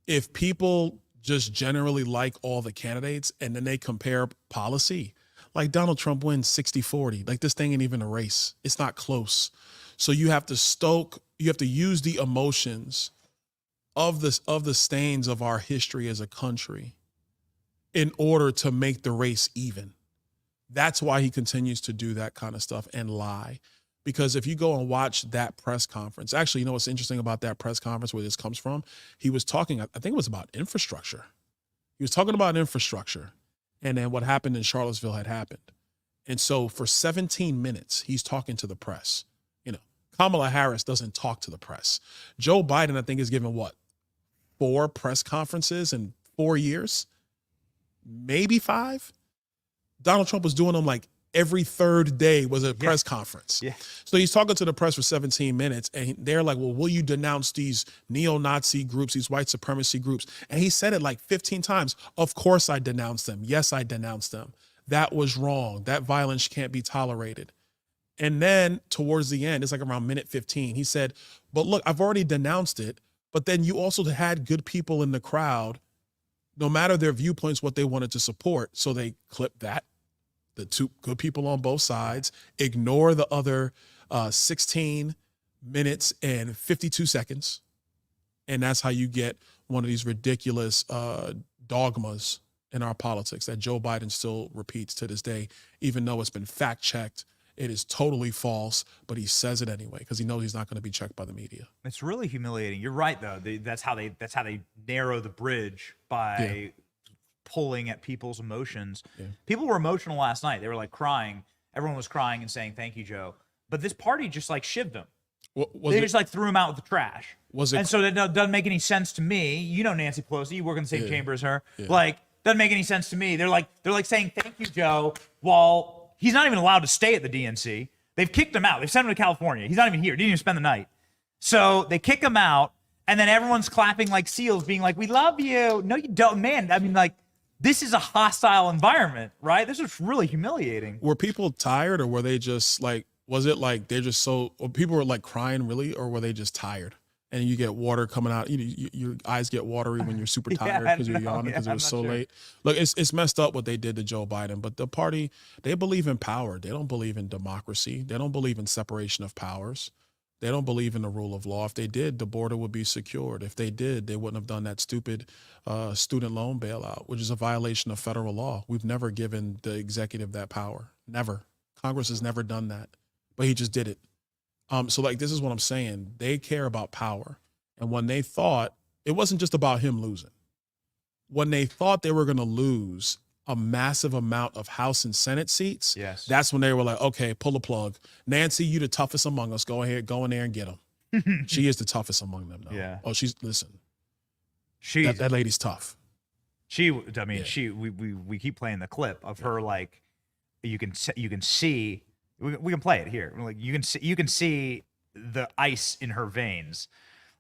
if people just generally like all the candidates and then they compare policy, like Donald Trump wins 60-40. Like this thing ain't even a race. It's not close. So you have to use the emotions of the stains of our history as a country in order to make the race even. That's why he continues to do that kind of stuff and lie. Because if you go and watch that press conference, actually, you know what's interesting about that press conference, where this comes from? He was talking, I think it was about infrastructure. He was talking about infrastructure, and then what happened in Charlottesville had happened. And so for 17 minutes, he's talking to the press. You know, Kamala Harris doesn't talk to the press. Joe Biden, I think, is given 4 press conferences in 4 years? Maybe 5? Donald Trump was doing them like every third day was a press conference. Yeah. So he's talking to the press for 17 minutes, and they're like, well, will you denounce these neo-Nazi groups, these white supremacy groups? And he said it like 15 times. Of course I denounce them. Yes, I denounce them. That was wrong. That violence can't be tolerated. And then towards the end, it's like around minute 15, he said, but look, I've already denounced it, but then you also had good people in the crowd, no matter their viewpoints, what they wanted to support. So they clipped that. The 2 good people on both sides, ignore the other 16 minutes and 52 seconds. And that's how you get one of these ridiculous dogmas in our politics that Joe Biden still repeats to this day, even though it's been fact-checked. It is totally false, but he says it anyway because he knows he's not going to be checked by the media. It's really humiliating. You're right, though. That's how they narrow the bridge by pulling at people's emotions. Yeah. People were emotional last night. They were like crying. Everyone was crying and saying, thank you, Joe. But this party just like shivved him. They just like threw him out with the trash. And so that doesn't make any sense to me. You know Nancy Pelosi, you work in the same chamber as her. Yeah. Like, doesn't make any sense to me. They're like saying, thank you, Joe, while he's not even allowed to stay at the DNC. They've kicked him out. They've sent him to California. He's not even here. Didn't even spend the night. So they kick him out, and then everyone's clapping like seals, being like, we love you. No, you don't, man. I mean, like, this is a hostile environment, right? This is really humiliating. Were people tired, or were they just like, was it like they're just so, or people were like crying really, or were they just tired? And you get water coming out, your eyes get watery when you're super tired because you're yawning because it was so late. Look, it's messed up what they did to Joe Biden, but the party, they believe in power. They don't believe in democracy. They don't believe in separation of powers. They don't believe in the rule of law. If they did, the border would be secured. If they did, they wouldn't have done that stupid student loan bailout, which is a violation of federal law. We've never given the executive that power. Never. Congress has never done that, but he just did it. So like, this is what I'm saying. They care about power. And when they thought, it wasn't just about him losing. When they thought they were going to lose a massive amount of House and Senate seats, that's when they were like, okay, pull the plug. Nancy, you the toughest among us. Go ahead, go in there and get them. She is the toughest among them, though. Yeah. Oh, that lady's tough. We keep playing the clip of her, like, you can see, we can play it here. Like, you can see the ice in her veins.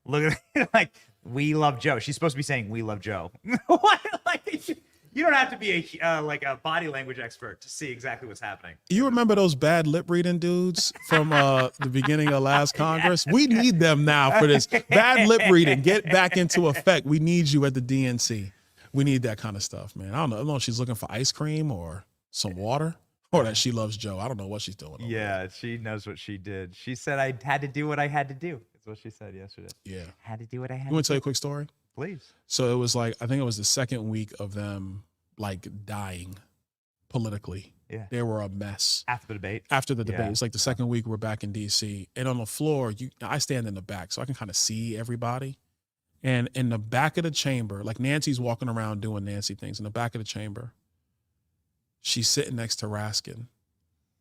Look at it, like, we love Joe. She's supposed to be saying, we love Joe. What? Like, you don't have to be a body language expert to see exactly what's happening. You remember those bad lip reading dudes from the beginning of last Congress? We need them now for this. Bad lip reading, get back into effect. We need you at the DNC. We need that kind of stuff, man. I don't know if she's looking for ice cream or some water, or that she loves Joe. I don't know what she's doing. Yeah, she knows what she did. She said, I had to do what I had to do. That's what she said yesterday. Yeah. Had to do what I had to do. You want to tell you a quick story? Please. So it was like, I think it was the second week of them like dying politically. Yeah. They were a mess. After the debate? After the debate. It's like the second week we're back in D.C. And on the floor, I stand in the back so I can kind of see everybody. And in the back of the chamber, like Nancy's walking around doing Nancy things in the back of the chamber, she's sitting next to Raskin.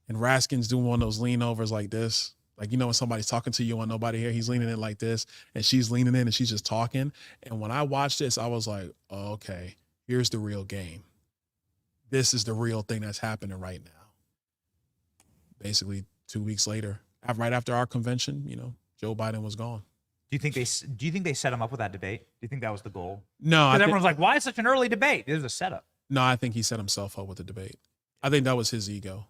And Raskin's doing one of those lean overs like this. Like, you know, when somebody's talking to you and nobody here, he's leaning in like this, and she's leaning in and she's just talking. And when I watched this, I was like, oh, okay, here's the real game. This is the real thing that's happening right now. Basically, 2 weeks later, right after our convention, you know, Joe Biden was gone. Do you think they set him up with that debate? Do you think that was the goal? No, because everyone's like, why is such an early debate? It was a setup. No, I think he set himself up with the debate. I think that was his ego.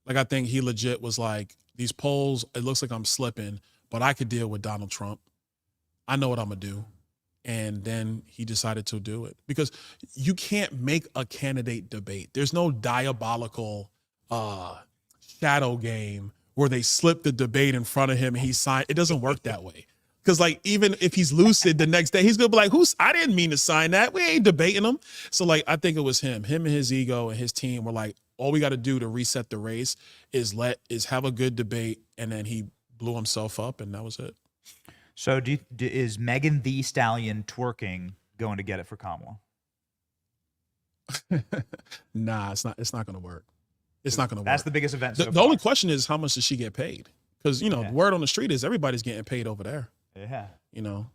Like, I think he legit was like, these polls, it looks like I'm slipping, but I could deal with Donald Trump. I know what I'm going to do. And then he decided to do it. Because you can't make a candidate debate. There's no diabolical shadow game where they slip the debate in front of him and he signed. It doesn't work that way. Because, like, even if he's lucid the next day, he's going to be like, I didn't mean to sign that. We ain't debating him. So, like, I think it was him. Him and his ego and his team were like, all we got to do to reset the race is have a good debate. And then he blew himself up, and that was it. So is Megan Thee Stallion twerking going to get it for Kamala? Nah, it's not going to work. It's not going to work. That's the biggest event. The only question is, how much does she get paid? Because, you know, the word on the street is everybody's getting paid over there. Yeah. You know,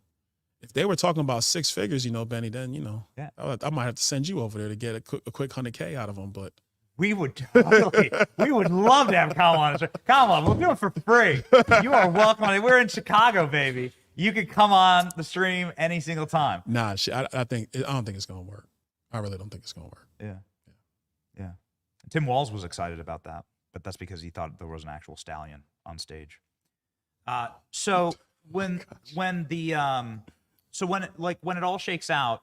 if they were talking about 6 figures, you know, Benny, then, you know, I might have to send you over there to get a quick $100K out of them. But we would totally, we would love to have Kamala on the show. Kamala, we'll do it for free. You are welcome. We're in Chicago, baby. You could come on the stream any single time. Nah, I don't think it's going to work. I really don't think it's going to work. Yeah. Tim Walz was excited about that, but that's because he thought there was an actual stallion on stage. So when it all shakes out,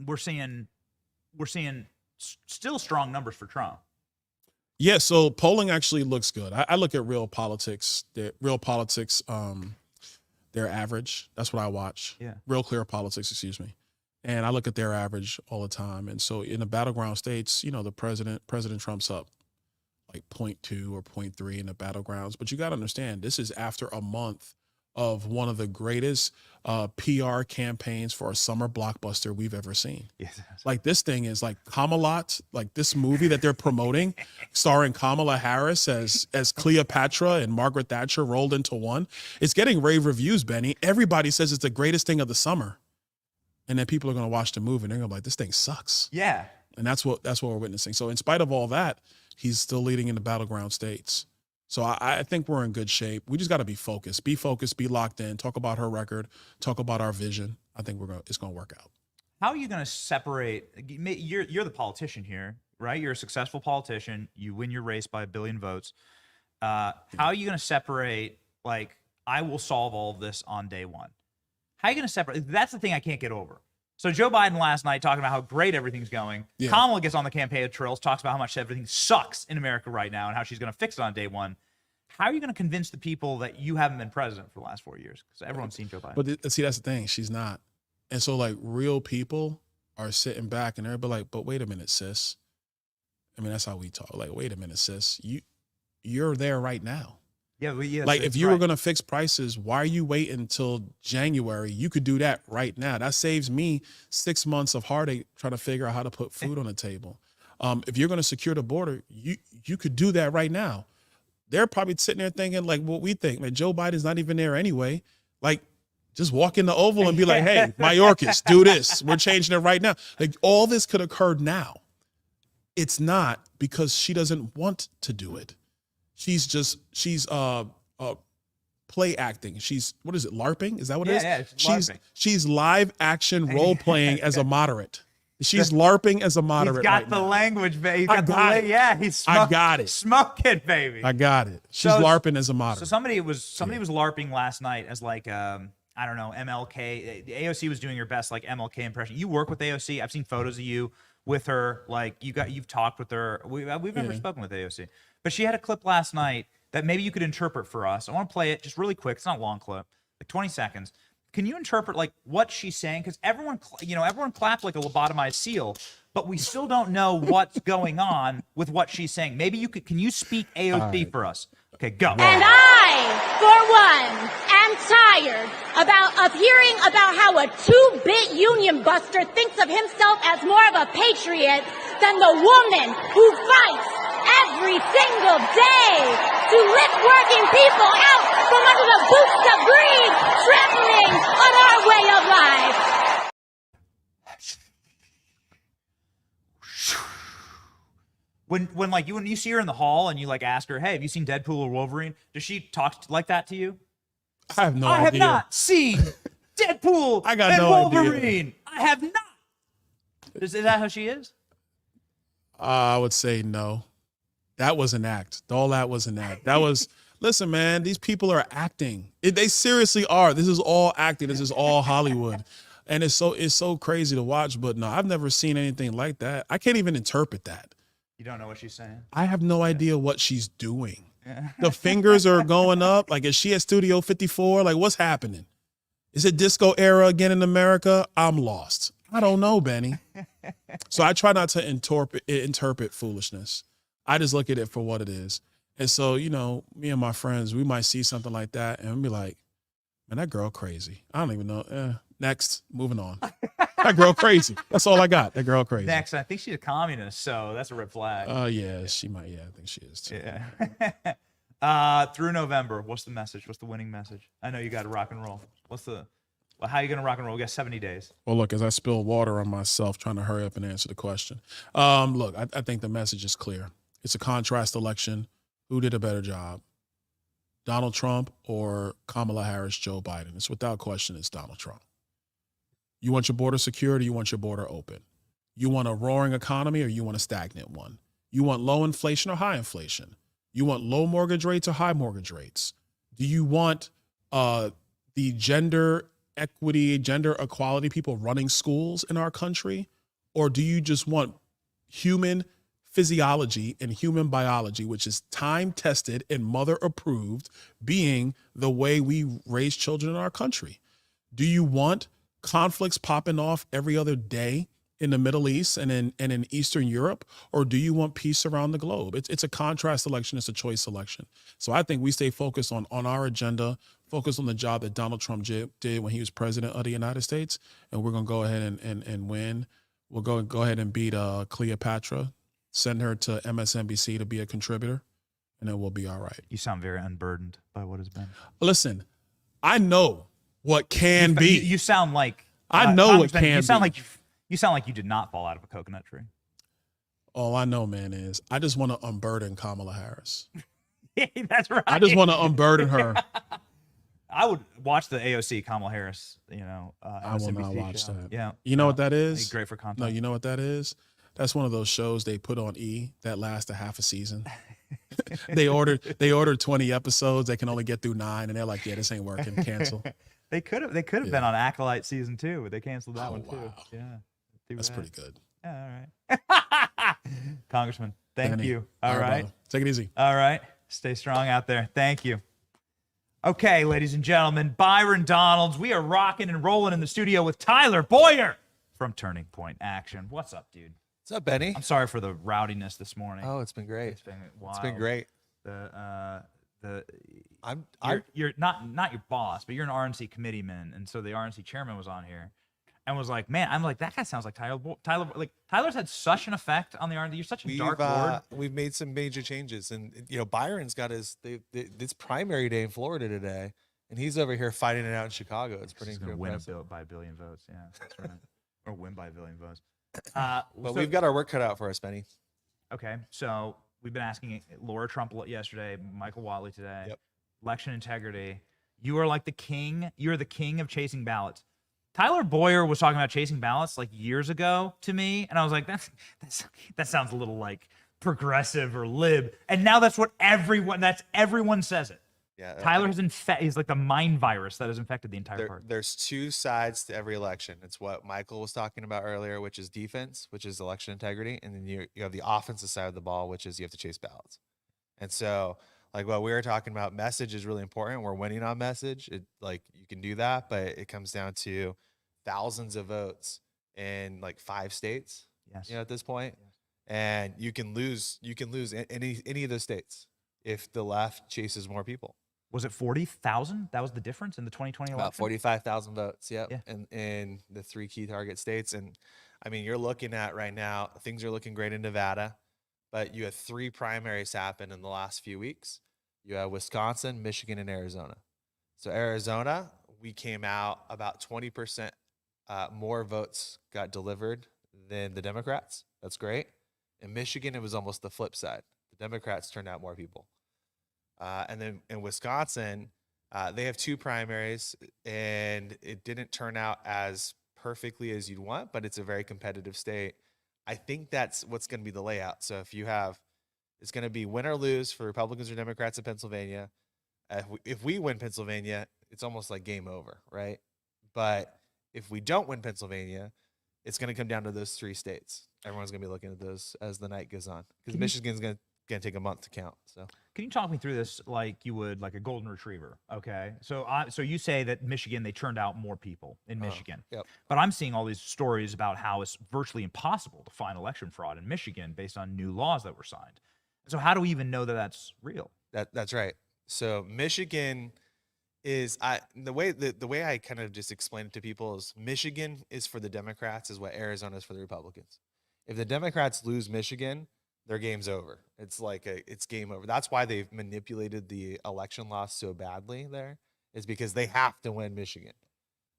we're seeing still strong numbers for Trump. Yeah, so polling actually looks good. I look at Real Politics, their average. That's what I watch. Yeah. Real Clear Politics, excuse me. And I look at their average all the time. And so in the battleground states, you know, President Trump's up like 0.2 or 0.3 in the battlegrounds. But you got to understand, this is after a month of one of the greatest PR campaigns for a summer blockbuster we've ever seen. Yes. Like, this thing is like Camelot, like this movie that they're promoting, starring Kamala Harris as Cleopatra and Margaret Thatcher rolled into one. It's getting rave reviews, Benny. Everybody says it's the greatest thing of the summer. And then people are going to watch the movie and they're going to be like, this thing sucks. Yeah. And that's what we're witnessing. So in spite of all that, he's still leading in the battleground states. So I think we're in good shape. We just got to be focused, be locked in, talk about her record, talk about our vision. I think it's going to work out. How are you going to separate? You're the politician here, right? You're a successful politician. You win your race by 1 billion votes. How are you going to separate, like, I will solve all of this on day one? How are you going to separate? That's the thing I can't get over. So Joe Biden last night talking about how great everything's going. Yeah. Kamala gets on the campaign trails, talks about how much everything sucks in America right now and how she's going to fix it on day one. How are you going to convince the people that you haven't been president for the last 4 years? Because everyone's seen Joe Biden. But see, that's the thing. She's not. And so, like, real people are sitting back and they're like, but wait a minute, sis. I mean, that's how we talk. Like, wait a minute, sis. You're there right now. Yeah, like, if you were going to fix prices, why are you waiting until January? You could do that right now. That saves me 6 months of heartache trying to figure out how to put food on the table. If you're going to secure the border, you could do that right now. They're probably sitting there thinking, like, what we think. Like, Joe Biden's not even there anyway. Like, just walk in the Oval and be like, hey, Mayorkas, do this. We're changing it right now. Like, all this could occur now. It's not, because she doesn't want to do it. She's play acting. She's, what is it, LARPing? Is that what it is? Yeah, she's live action role playing as a moderate. She's LARPing as a moderate. He's got right the now. language, baby. I got it. Yeah, he's I got it. Smoking, baby. I got it. She's LARPing as a moderate. So somebody was LARPing last night as, like, I don't know, MLK. AOC was doing her best, like, MLK impression. You work with AOC. I've seen photos of you with her. Like, you've talked with her. We've never spoken with AOC. But she had a clip last night that maybe you could interpret for us. I want to play it just really quick. It's not a long clip, like 20 seconds. Can you interpret, like, what she's saying? Because everyone clapped like a lobotomized seal, but we still don't know what's going on with what she's saying. Maybe can you speak AOC for us? Okay, go. And I, for one, am tired of hearing about how a 2-bit union buster thinks of himself as more of a patriot than the woman who fights every single day to lift working people out from under the boots of greed, trampling on our way of life. When you see her in the hall and you like ask her, hey, have you seen Deadpool or Wolverine? Does she talk like that to you? I have no idea. I have not seen Deadpool and Wolverine. Idea. I have not. Is that how she is? I would say no. That was an act. All that was an act. That was, listen, man, these people are acting. They seriously are. This is all acting. This is all Hollywood. And it's so crazy to watch. But no, I've never seen anything like that. I can't even interpret that. You don't know what she's saying? I have no idea what she's doing. The fingers are going up. Like, is she at Studio 54? Like, what's happening? Is it disco era again in America? I'm lost. I don't know, Benny. So I try not to interpret foolishness. I just look at it for what it is. And so, you know, me and my friends, we might see something like that and be like, man, that girl crazy. I don't even know. Next, moving on. That girl crazy. That's all I got. That girl crazy. Next, I think she's a communist, so that's a red flag. Yeah, she might. Yeah, I think she is too. Yeah. Through November, what's the message? What's the winning message? I know you got to rock and roll. How are you going to rock and roll? We got 70 days. Well, look, as I spill water on myself trying to hurry up and answer the question. Look, I think the message is clear. It's a contrast election. Who did a better job? Donald Trump or Kamala Harris, Joe Biden? It's without question, it's Donald Trump. You want your border secured or you want your border open? You want a roaring economy or you want a stagnant one? You want low inflation or high inflation? You want low mortgage rates or high mortgage rates? Do you want the gender equity, gender equality people running schools in our country? Or do you just want human physiology and human biology, which is time-tested and mother-approved, being the way we raise children in our country? Do you want conflicts popping off every other day in the Middle East and in Eastern Europe, or do you want peace around the globe? It's a contrast election. It's a choice election. So I think we stay focused on our agenda, focus on the job that Donald Trump did when he was president of the United States, and we're going to go ahead and win. We'll go ahead and beat Cleopatra, send her to MSNBC to be a contributor, and then we'll be all right. You sound very unburdened by what has been. Listen, I know what can be. You sound like I know what can be. You sound like you did not fall out of a coconut tree. All I know, man, is I just want to unburden Kamala Harris. That's right. I just want to unburden her. I would watch the AOC Kamala Harris, I will not watch show. that. Yeah. You know what that is? Great for content. No, you know what that is? That's one of those shows they put on E that lasts a half a season. They ordered 20 episodes. They can only get through 9, and they're like, yeah, this ain't working. Cancel. They could have been on Acolyte season 2, but they canceled that one too. Wow. Yeah. That's pretty good. Yeah, all right. Congressman, thank Danny. you. All right. Brother. Take it easy. All right. Stay strong out there. Thank you. Okay, ladies and gentlemen, Byron Donalds. We are rocking and rolling in the studio with Tyler Boyer from Turning Point Action. What's up, dude? What's up, Benny? I'm sorry for the rowdiness this morning. Oh, it's been great. It's been wild. It's been great. You're not your boss, but you're an RNC committeeman, and so the RNC chairman was on here and was like, "Man, I'm like that guy sounds like Tyler. Like Tyler's had such an effect on the RNC. You're such a dark lord." We've made some major changes, and Byron's got this primary day in Florida today, and he's over here fighting it out in Chicago. It's pretty impressive. Win by a billion votes. Yeah, that's right. Or win by a billion votes. But we've got our work cut out for us, Benny. Okay, so we've been asking Laura Trump yesterday, Michael Watley today. Yep. Election integrity. You are like the king. You're the king of chasing ballots. Tyler Boyer was talking about chasing ballots like years ago to me, and I was like, that sounds a little like progressive or lib. And now that's what everyone says it. Yeah, Tyler he's like the mind virus that has infected the entire party. There's two sides to every election. It's what Michael was talking about earlier, which is defense, which is election integrity, and then you have the offensive side of the ball, which is you have to chase ballots. And so, like what we were talking about, message is really important. We're winning on message. Like you can do that, but it comes down to thousands of votes in like 5 states. Yes. At this point, yes. And you can lose any of those states if the left chases more people. Was it 40,000? That was the difference in the 2020 election? About 45,000 votes, yep, Yeah. in the 3 key target states. And I mean, you're looking at right now, things are looking great in Nevada, but you had 3 primaries happen in the last few weeks. You have Wisconsin, Michigan, and Arizona. So Arizona, we came out about 20% more votes got delivered than the Democrats. That's great. In Michigan, it was almost the flip side. The Democrats turned out more people. And then in Wisconsin, they have 2 primaries, and it didn't turn out as perfectly as you'd want, but it's a very competitive state. I think that's what's going to be the layout. So if you have, it's going to be win or lose for Republicans or Democrats in Pennsylvania. If we win Pennsylvania, it's almost like game over, right? But if we don't win Pennsylvania, it's going to come down to those 3 states. Everyone's going to be looking at those as the night goes on, because Michigan's going to take a month to count. So can you talk me through this like you would like a golden retriever? Okay, so so you say that Michigan, they turned out more people in Michigan. Yep. But I'm seeing all these stories about how it's virtually impossible to find election fraud in Michigan based on new laws that were signed. So how do we even know that that's real? That's right. So Michigan is the way I kind of just explain it to people is Michigan is for the Democrats is what Arizona is for the Republicans. If the Democrats lose Michigan, their game's over. It's like it's game over. That's why they've manipulated the election laws so badly there, is because they have to win Michigan.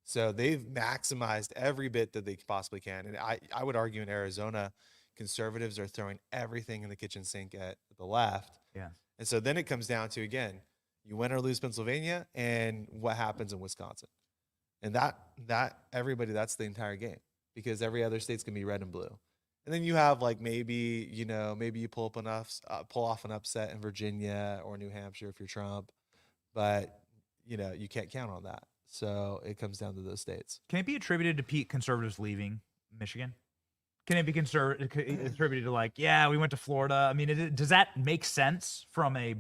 So they've maximized every bit that they possibly can. And I would argue in Arizona, conservatives are throwing everything in the kitchen sink at the left. Yeah. And so then it comes down to, again, you win or lose Pennsylvania and what happens in Wisconsin. And that everybody, that's the entire game, because every other state's going to be red and blue. And then you have like maybe you pull off an upset in Virginia or New Hampshire if you're Trump, but you can't count on that. So it comes down to those states. Can it be attributed to conservatives leaving Michigan? Can it be attributed to like, yeah, we went to Florida? I mean, does that make sense from a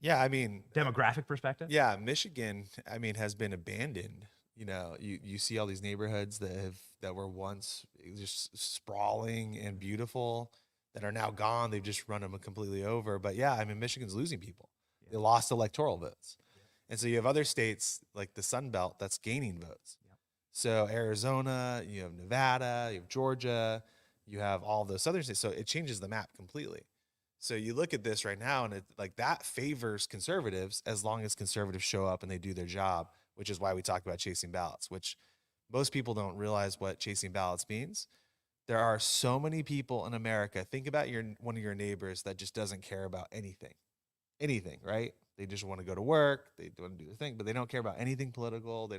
demographic perspective? Yeah, Michigan, has been abandoned. You see all these neighborhoods that were once just sprawling and beautiful that are now gone. They've just run them completely over. But yeah, Michigan's losing people. They lost electoral votes. And so you have other states like the Sun Belt that's gaining votes. So Arizona, you have Nevada, you have Georgia, you have all those southern states. So it changes the map completely. So you look at this right now, and that favors conservatives as long as conservatives show up and they do their job, which is why we talk about chasing ballots, which most people don't realize what chasing ballots means. There are so many people in America. Think about one of your neighbors that just doesn't care about anything, right? They just want to go to work. They want to do their thing, but they don't care about anything political. They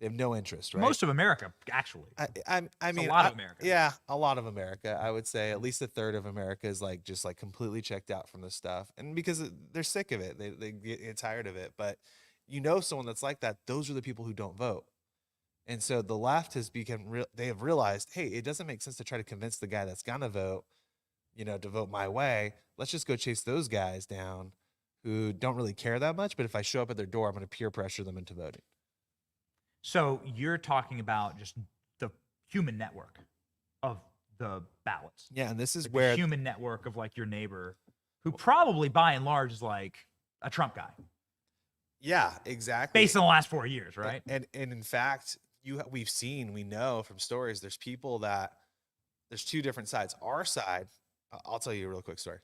have no interest, right? Most of America, actually. I mean, a lot of America. Yeah, a lot of America. I would say at least a third of America is just completely checked out from this stuff, and because they're sick of it, they get tired of it. But someone that's like that, those are the people who don't vote. And so the left has become they have realized, hey, it doesn't make sense to try to convince the guy that's gonna vote, to vote my way. Let's just go chase those guys down who don't really care that much. But if I show up at their door, I'm going to peer pressure them into voting. So you're talking about just the human network of the ballots. Yeah, and this is like where the human network of like your neighbor, who probably by and large is like a Trump guy. Yeah, exactly. Based on the last 4 years, right? And in fact, we know from stories, there's two different sides. Our side, I'll tell you a real quick story.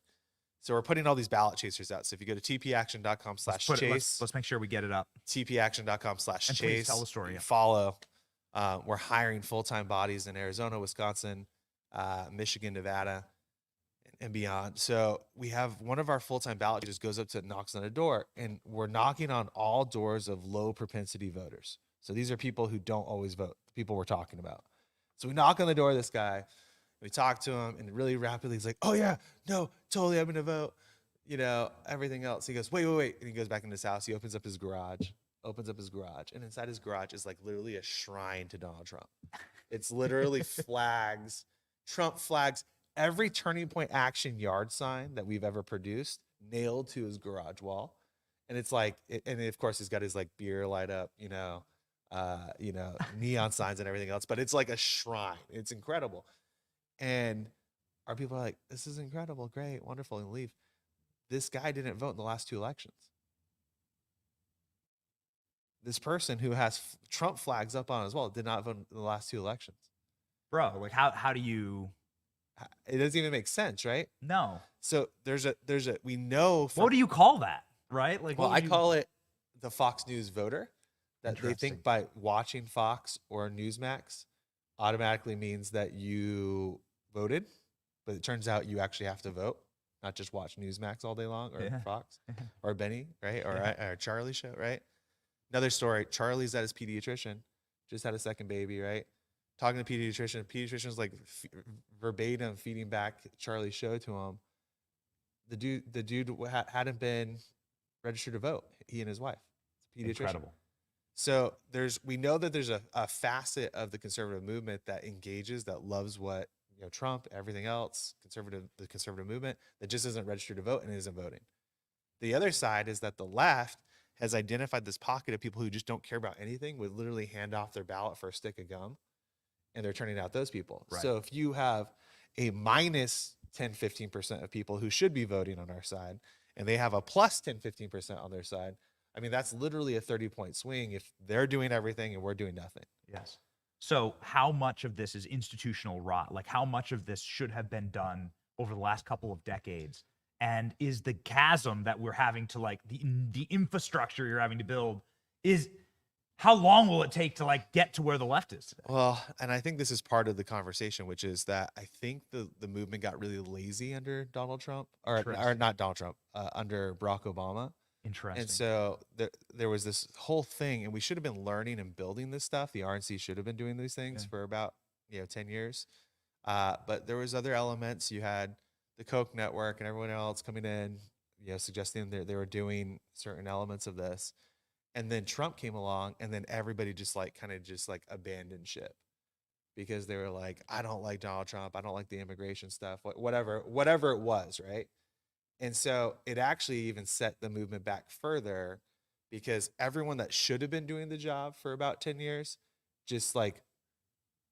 So we're putting all these ballot chasers out. So if you go to tpaction.com/chase, let's make sure we get it up. tpaction.com/chase. Please tell the story. Yeah. Follow. We're hiring full-time bodies in Arizona, Wisconsin, Michigan, Nevada, and beyond. So we have one of our full-time ballot chasers goes up to knocks on a door, and we're knocking on all doors of low propensity voters. So these are people who don't always vote, the people we're talking about. So we knock on the door of this guy. We talk to him, and really rapidly he's like, oh yeah, no, totally, I'm going to vote, everything else. He goes, wait. And he goes back into his house. He opens up his garage. And inside his garage is like literally a shrine to Donald Trump. It's literally flags, Trump flags, every Turning Point Action yard sign that we've ever produced nailed to his garage wall. And it's like, and of course he's got his like beer light up, neon signs and everything else, but it's like a shrine. It's incredible. And our people are like, this is incredible, great, wonderful, and leave. This guy didn't vote in the last 2 elections. this person who has Trump flags up on as well did not vote in the last 2 elections. Bro, like how do you? It doesn't even make sense, right? No. So we know. What do you call that, right? Like, well, I call it the Fox News voter. That they Interesting. think by watching Fox or Newsmax automatically means that you voted, but it turns out you actually have to vote, not just watch Newsmax all day long or Fox or Benny, right? Or Charlie's show, right? Another story, Charlie's at his pediatrician, just had a second baby, right? Talking to pediatrician's like verbatim feeding back Charlie's show to him. The dude hadn't been registered to vote, he and his wife. It's a pediatrician. Incredible. So we know that there's a facet of the conservative movement that engages, that loves what, Trump, everything else, the conservative movement, that just isn't registered to vote and isn't voting. The other side is that the left has identified this pocket of people who just don't care about anything, would literally hand off their ballot for a stick of gum, and they're turning out those people. Right. So if you have a minus 10, 15% of people who should be voting on our side, and they have a plus 10, 15% on their side, I mean, that's literally a 30-point swing if they're doing everything and we're doing nothing. Yes. So how much of this is institutional rot? Like, how much of this should have been done over the last couple of decades? And is the chasm that we're having to, like, the infrastructure you're having to build, is how long will it take to, like, get to where the left is today? Well, and I think this is part of the conversation, which is that I think the movement got really lazy under Donald Trump, or not Donald Trump, under Barack Obama. Interesting. And so there was this whole thing, and we should have been learning and building this stuff. The RNC should have been doing these things for about 10 years. But there was other elements. You had the Koch network and everyone else coming in, suggesting that they were doing certain elements of this. And then Trump came along, and then everybody just abandoned ship, because they were like, I don't like Donald Trump. I don't like the immigration stuff, whatever it was, right? And so it actually even set the movement back further, because everyone that should have been doing the job for about 10 years just like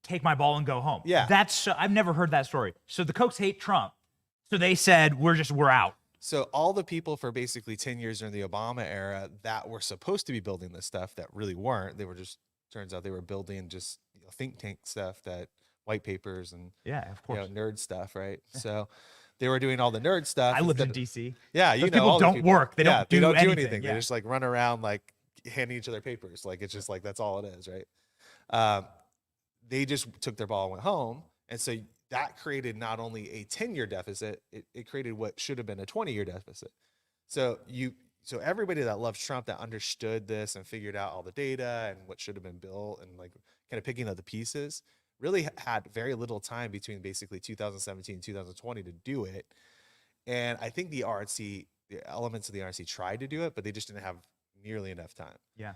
take my ball and go home. Yeah. I've never heard that story. So the Kochs hate Trump. So they said, we're out. So all the people for basically 10 years during the Obama era that were supposed to be building this stuff that really weren't, they were just, turns out they were building just think tank stuff, that white papers and of course, nerd stuff, right? So they were doing all the nerd stuff. I lived in DC. Yeah, those people don't work. They don't do anything. They just like run around like handing each other papers. Like it's just like that's all it is, right? They just took their ball and went home, and so that created not only a 10-year deficit, it created what should have been a 20-year deficit. So everybody that loves Trump, that understood this and figured out all the data and what should have been built and like kind of picking up the pieces, really had very little time between basically 2017 and 2020 to do it. And I think the elements of the RNC tried to do it, but they just didn't have nearly enough time. Yeah.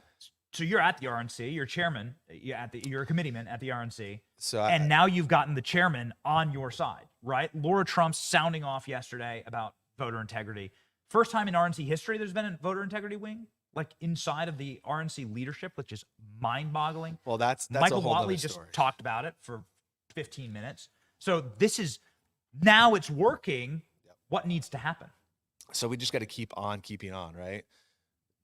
So you're at the RNC, you're chairman, you're a committeeman at the RNC. So now you've gotten the chairman on your side, right? Laura Trump's sounding off yesterday about voter integrity. First time in RNC history there's been a voter integrity wing, like inside of the RNC leadership, which is mind-boggling. Well, that's Michael a whole Watley other just story. talked about it for 15 minutes. So this is, now it's working. Yep. What needs to happen? So we just got to keep on keeping on, right?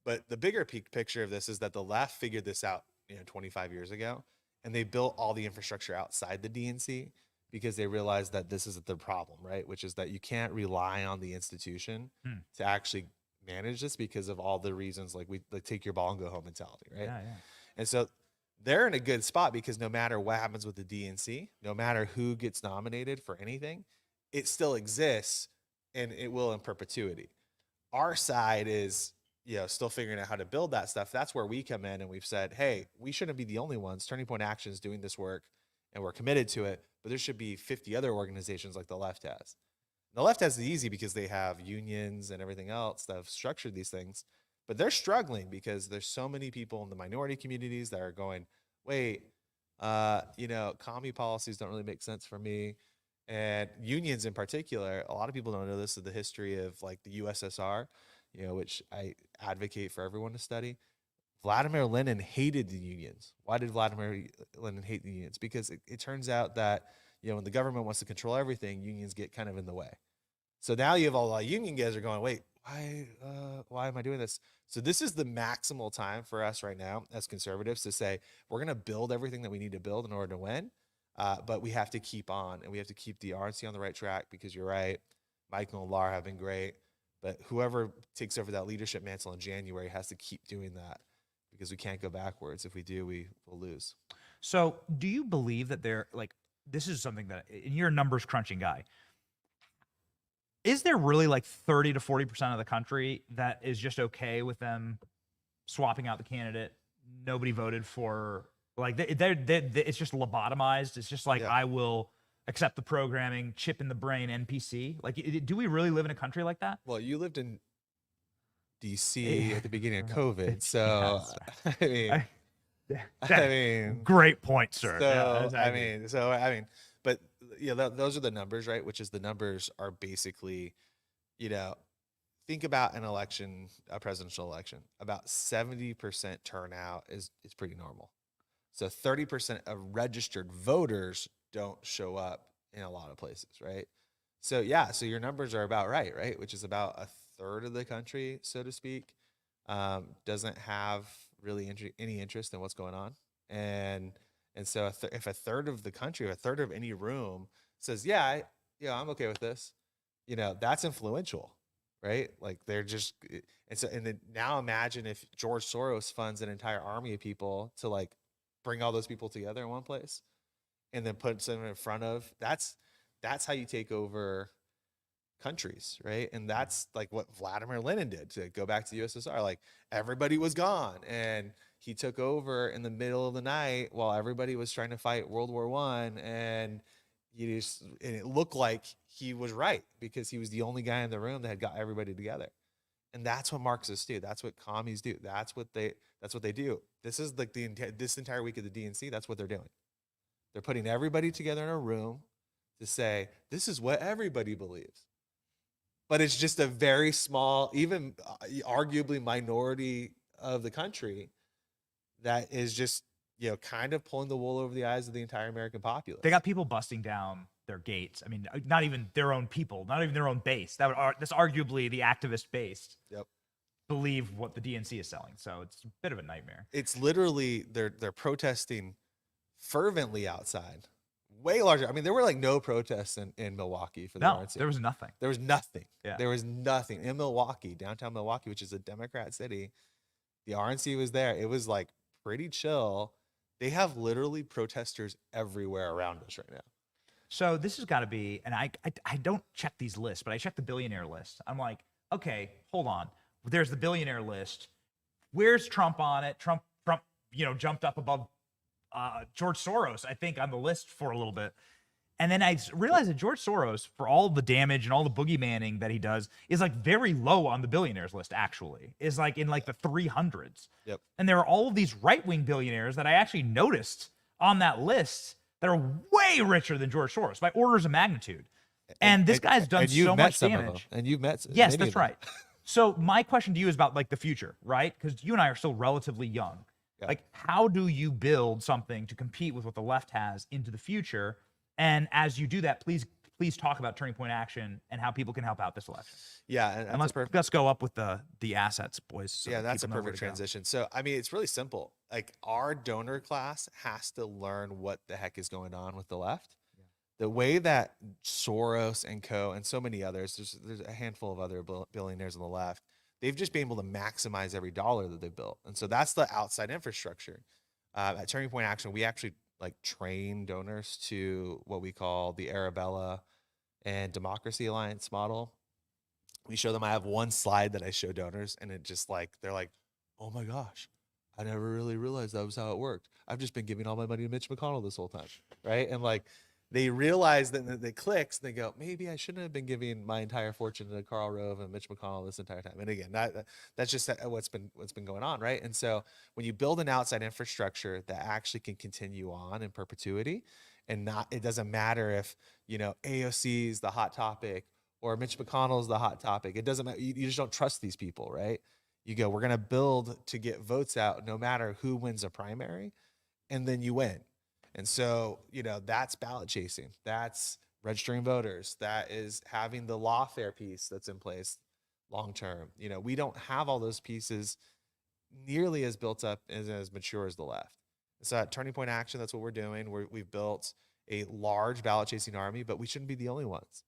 But the bigger picture of this is that the left figured this out, 25 years ago, and they built all the infrastructure outside the DNC because they realized that this is the problem, right? Which is that you can't rely on the institution to actually manage this because of all the reasons, like take your ball and go home mentality, right? Yeah. And so they're in a good spot because no matter what happens with the DNC, no matter who gets nominated for anything, it still exists and it will in perpetuity. Our side is, still figuring out how to build that stuff. That's where we come in, and we've said, hey, we shouldn't be the only ones. Turning Point Action is doing this work, and we're committed to it, but there should be 50 other organizations like the left has. The left has it easy because they have unions and everything else that have structured these things, but they're struggling because there's so many people in the minority communities that are going, wait, commie policies don't really make sense for me. And unions in particular, a lot of people don't know this, is the history of like the USSR, which I advocate for everyone to study. Vladimir Lenin hated the unions. Why did Vladimir Lenin hate the unions? Because it turns out that, when the government wants to control everything, unions get kind of in the way. So now you have all the union guys are going, wait, why am I doing this? So this is the maximal time for us right now as conservatives to say, we're going to build everything that we need to build in order to win. But we have to keep on, and we have to keep the RNC on the right track, because you're right. Michael and Laura have been great, but whoever takes over that leadership mantle in January has to keep doing that, because we can't go backwards. If we do, we will lose. So do you believe that this is something that, and you're a numbers crunching guy, is there really like 30 to 40% of the country that is just okay with them swapping out the candidate? Nobody voted for, like, it's just lobotomized. It's just like, I will accept the programming, chip in the brain, NPC. Like, do we really live in a country like that? Well, you lived in DC at the beginning of COVID. So, I mean, great point, sir. So, but those are the numbers, right? Which is the numbers are basically, think about an election, a presidential election, about 70% turnout is pretty normal. So 30% of registered voters don't show up in a lot of places, right? So so your numbers are about right? Which is about a third of the country, so to speak, doesn't have really any interest in what's going on. And so if a third of the country, or a third of any room says, I'm okay with this, that's influential, right? Like, they're just, and then now imagine if George Soros funds an entire army of people to, like, bring all those people together in one place and then put someone in front of, that's how you take over countries, right? And that's like what Vladimir Lenin did, to go back to the USSR. Like, everybody was gone, and he took over in the middle of the night while everybody was trying to fight World War I, and it looked like he was right, because he was the only guy in the room that had got everybody together. And that's what Marxists do. That's what commies do. That's what they do. This is like this entire week of the DNC. That's what they're doing. They're putting everybody together in a room to say, this is what everybody believes. But it's just a very small, even arguably minority of the country that is just, kind of pulling the wool over the eyes of the entire American populace. They got people busting down their gates. I mean, not even their own people, not even their own base. That's arguably the activist base. Yep. Believe what the DNC is selling. So it's a bit of a nightmare. It's literally, they're protesting fervently outside. Way larger. I mean, there were like no protests in Milwaukee for the RNC. There was nothing. There was nothing. Yeah. There was nothing in Milwaukee, downtown Milwaukee, which is a Democrat city. The RNC was there. It was like pretty chill. They have literally protesters everywhere around us right now. So this has got to be, and I don't check these lists, but I check the billionaire list. I'm like, okay, hold on. There's the billionaire list. Where's Trump on it? Trump, jumped up above George Soros, I think, on the list for a little bit. And then I realized that George Soros, for all the damage and all the boogeymanning that he does, is like very low on the billionaires list, actually. Is like in like the 300s. Yep. And there are all of these right-wing billionaires that I actually noticed on that list that are way richer than George Soros by orders of magnitude. And this guy's done so much damage. And you've met Yes, that's right. So my question to you is about like the future, right? Because you and I are still relatively young. Yeah. Like, how do you build something to compete with what the left has into the future? And as you do that, please talk about Turning Point Action and how people can help out this election. Yeah, and let's go up with the assets, boys. So that's a perfect transition. So, I mean, it's really simple. Like, our donor class has to learn what the heck is going on with the left. Yeah. The way that Soros and co. and so many others, there's a handful of other billionaires on the left, they've just been able to maximize every dollar that they've built. And so that's the outside infrastructure. At Turning Point Action, we actually train donors to what we call the Arabella and Democracy Alliance model. We show them, I have one slide that I show donors, and it just they're like, oh my gosh, I never really realized that was how it worked. I've just been giving all my money to Mitch McConnell this whole time, right? And they realize that it clicks, and they go, maybe I shouldn't have been giving my entire fortune to Karl Rove and Mitch McConnell this entire time. And again, that's just what's been going on, right? And so when you build an outside infrastructure that actually can continue on in perpetuity, and it doesn't matter if AOC is the hot topic or Mitch McConnell is the hot topic. It doesn't matter. You just don't trust these people, right? You go, we're going to build to get votes out no matter who wins a primary, and then you win. And so, that's ballot chasing. That's registering voters. That is having the lawfare piece that's in place. long term. You know, we don't have all those pieces nearly as built up and as mature as the left. So at Turning Point Action, that's what we're doing. We've built a large ballot chasing army, but we shouldn't be the only ones.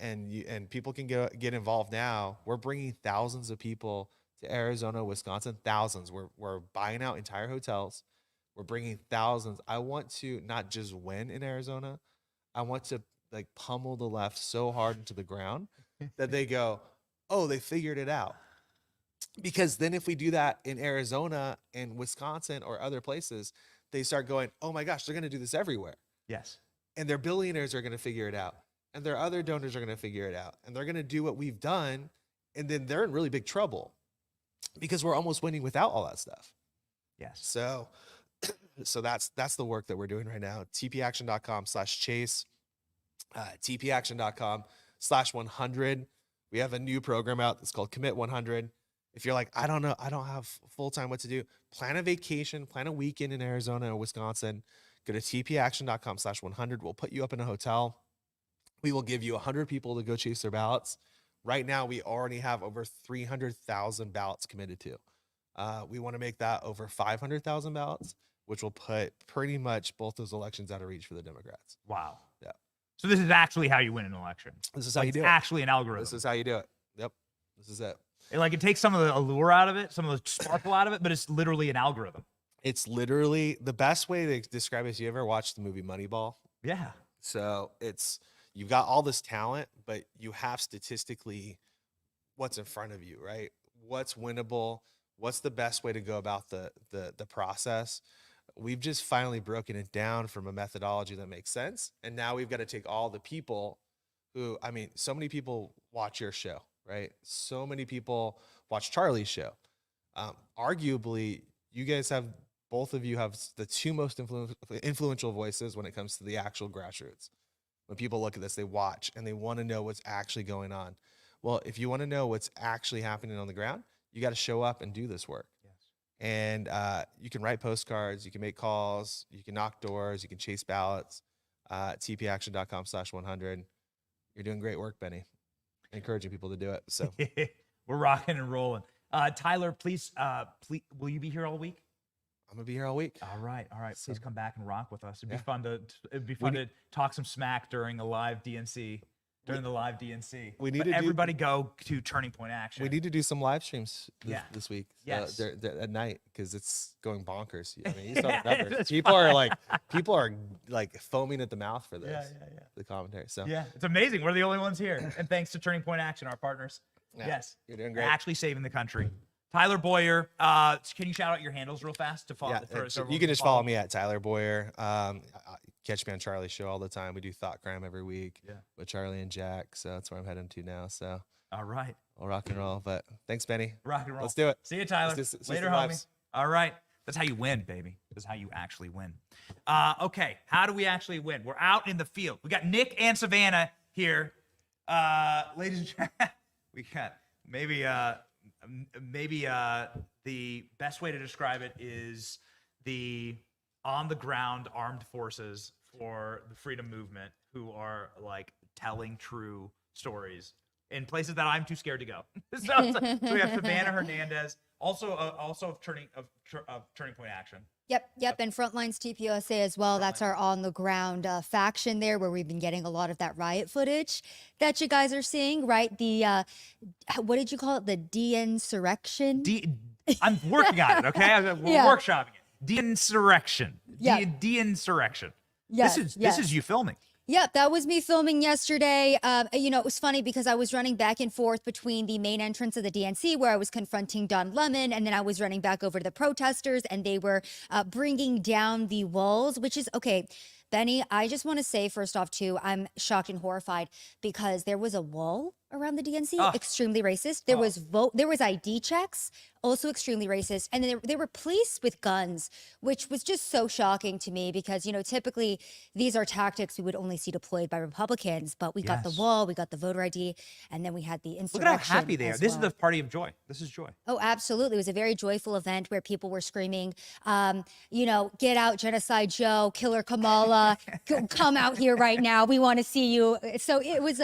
And people can get involved now. We're bringing thousands of people to Arizona, Wisconsin, thousands. We're buying out entire hotels. We're bringing thousands. I want to not just win in Arizona. I want to like pummel the left so hard into the ground that they go, oh, they figured it out. Because then if we do that in Arizona and Wisconsin or other places, they start going, oh my gosh, they're going to do this everywhere. Yes. And their billionaires are going to figure it out. And their other donors are going to figure it out. And they're going to do what we've done. And then they're in really big trouble because we're almost winning without all that stuff. Yes. So that's the work that we're doing right now. tpaction.com/chase, tpaction.com/100. We have a new program out that's called Commit 100. If you're like, I don't know, I don't have full time what to do, plan a vacation, plan a weekend in Arizona or Wisconsin, go to tpaction.com/100. We'll put you up in a hotel. We will give you 100 people to go chase their ballots. Right now, we already have over 300,000 ballots committed to. We want to make that over 500,000 ballots, which will put pretty much both those elections out of reach for the Democrats. Wow. Yeah. So this is actually how you win an election. This is how you do it. It's actually an algorithm. This is how you do it. Yep. This is it. It takes some of the allure out of it, some of the sparkle out of it, but it's literally an algorithm. It's literally the best way to describe it is, you ever watched the movie Moneyball? Yeah. So you've got all this talent, but you have statistically what's in front of you, right? What's winnable? What's the best way to go about the process? We've just finally broken it down from a methodology that makes sense. And now we've got to take all the people who, I mean, so many people watch your show, right? So many people watch Charlie's show. Arguably, you guys both of you have the two most influential voices when it comes to the actual grassroots. When people look at this, they watch and they want to know what's actually going on. Well, if you want to know what's actually happening on the ground, you got to show up and do this work. Yes. And you can write postcards, you can make calls, you can knock doors, you can chase ballots. tpaction.com/100. You're doing great work, Benny. Encouraging people to do it. So we're rocking and rolling. Tyler, please, will you be here all week? I'm gonna be here all week. All right. Please come back and rock with us. It'd be fun to talk some smack during the live DNC. Everybody go to Turning Point Action. We need to do some live streams this week. Yes. They're at night because it's going bonkers. I mean, you saw the numbers. People are like foaming at the mouth for this. Yeah. The commentary. So yeah, it's amazing. We're the only ones here, and thanks to Turning Point Action, our partners. Yeah, yes, you're doing great. Actually saving the country. Tyler Boyer, can you shout out your handles real fast to follow? You can just follow me at Tyler Boyer. Catch me on Charlie's show all the time. We do Thought Crime every week with Charlie and Jack. So that's where I'm heading to now. So all right, we'll rock and roll. But thanks, Benny. Rock and roll. Let's do it. See you, Tyler. Later, homie. All right. That's how you win, baby. That's how you actually win. Okay, how do we actually win? We're out in the field. We got Nick and Savannah here. Ladies and gentlemen, we got maybe the best way to describe it is the on-the-ground armed forces for the freedom movement who are like telling true stories in places that I'm too scared to go. So we have Savannah Hernandez, also of Turning Point Action. Yep. And Frontlines TPUSA as well. That's our on-the-ground faction there, where we've been getting a lot of that riot footage that you guys are seeing, right? The what did you call it? The de-insurrection? I'm working on it. Okay, we're workshopping it. De-insurrection. Yeah. De-insurrection. Yes, This is you filming. Yep, that was me filming yesterday. It was funny because I was running back and forth between the main entrance of the DNC, where I was confronting Don Lemon, and then I was running back over to the protesters, and they were bringing down the walls, which is okay. Benny, I just want to say, first off, too, I'm shocked and horrified because there was a wall around the DNC, extremely racist. There was ID checks, also extremely racist. And then there were police with guns, which was just so shocking to me because, typically these are tactics we would only see deployed by Republicans, but we got the wall, we got the voter ID, and then we had the insurrection. Look at how happy they are. This is the party of joy. This is joy. Oh, absolutely. It was a very joyful event where people were screaming, get out, Genocide Joe, Killer Kamala, come out here right now. We want to see you. So it was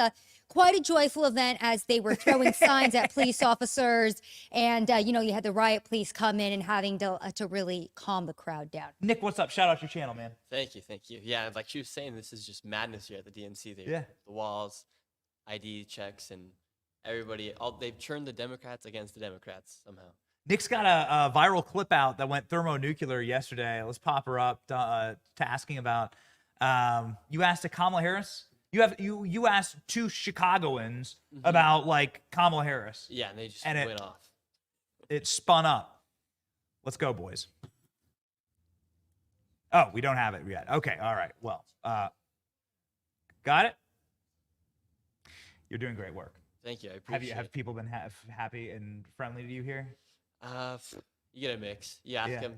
quite a joyful event as they were throwing signs at police officers. And, you know, you had the riot police come in and having to really calm the crowd down. Nick, what's up? Shout out your channel, man. Thank you. Yeah, like she was saying, this is just madness here at the DNC. Yeah. The walls, ID checks, and everybody, they've turned the Democrats against the Democrats somehow. Nick's got a viral clip out that went thermonuclear yesterday. Let's pop her up to asking about, you asked a Kamala Harris? You asked two Chicagoans about, like, Kamala Harris. Yeah, and they just went off. It spun up. Let's go, boys. Oh, we don't have it yet. Okay, all right. Well, got it? You're doing great work. Thank you. I appreciate Have people been happy and friendly to you here? You get a mix. You ask them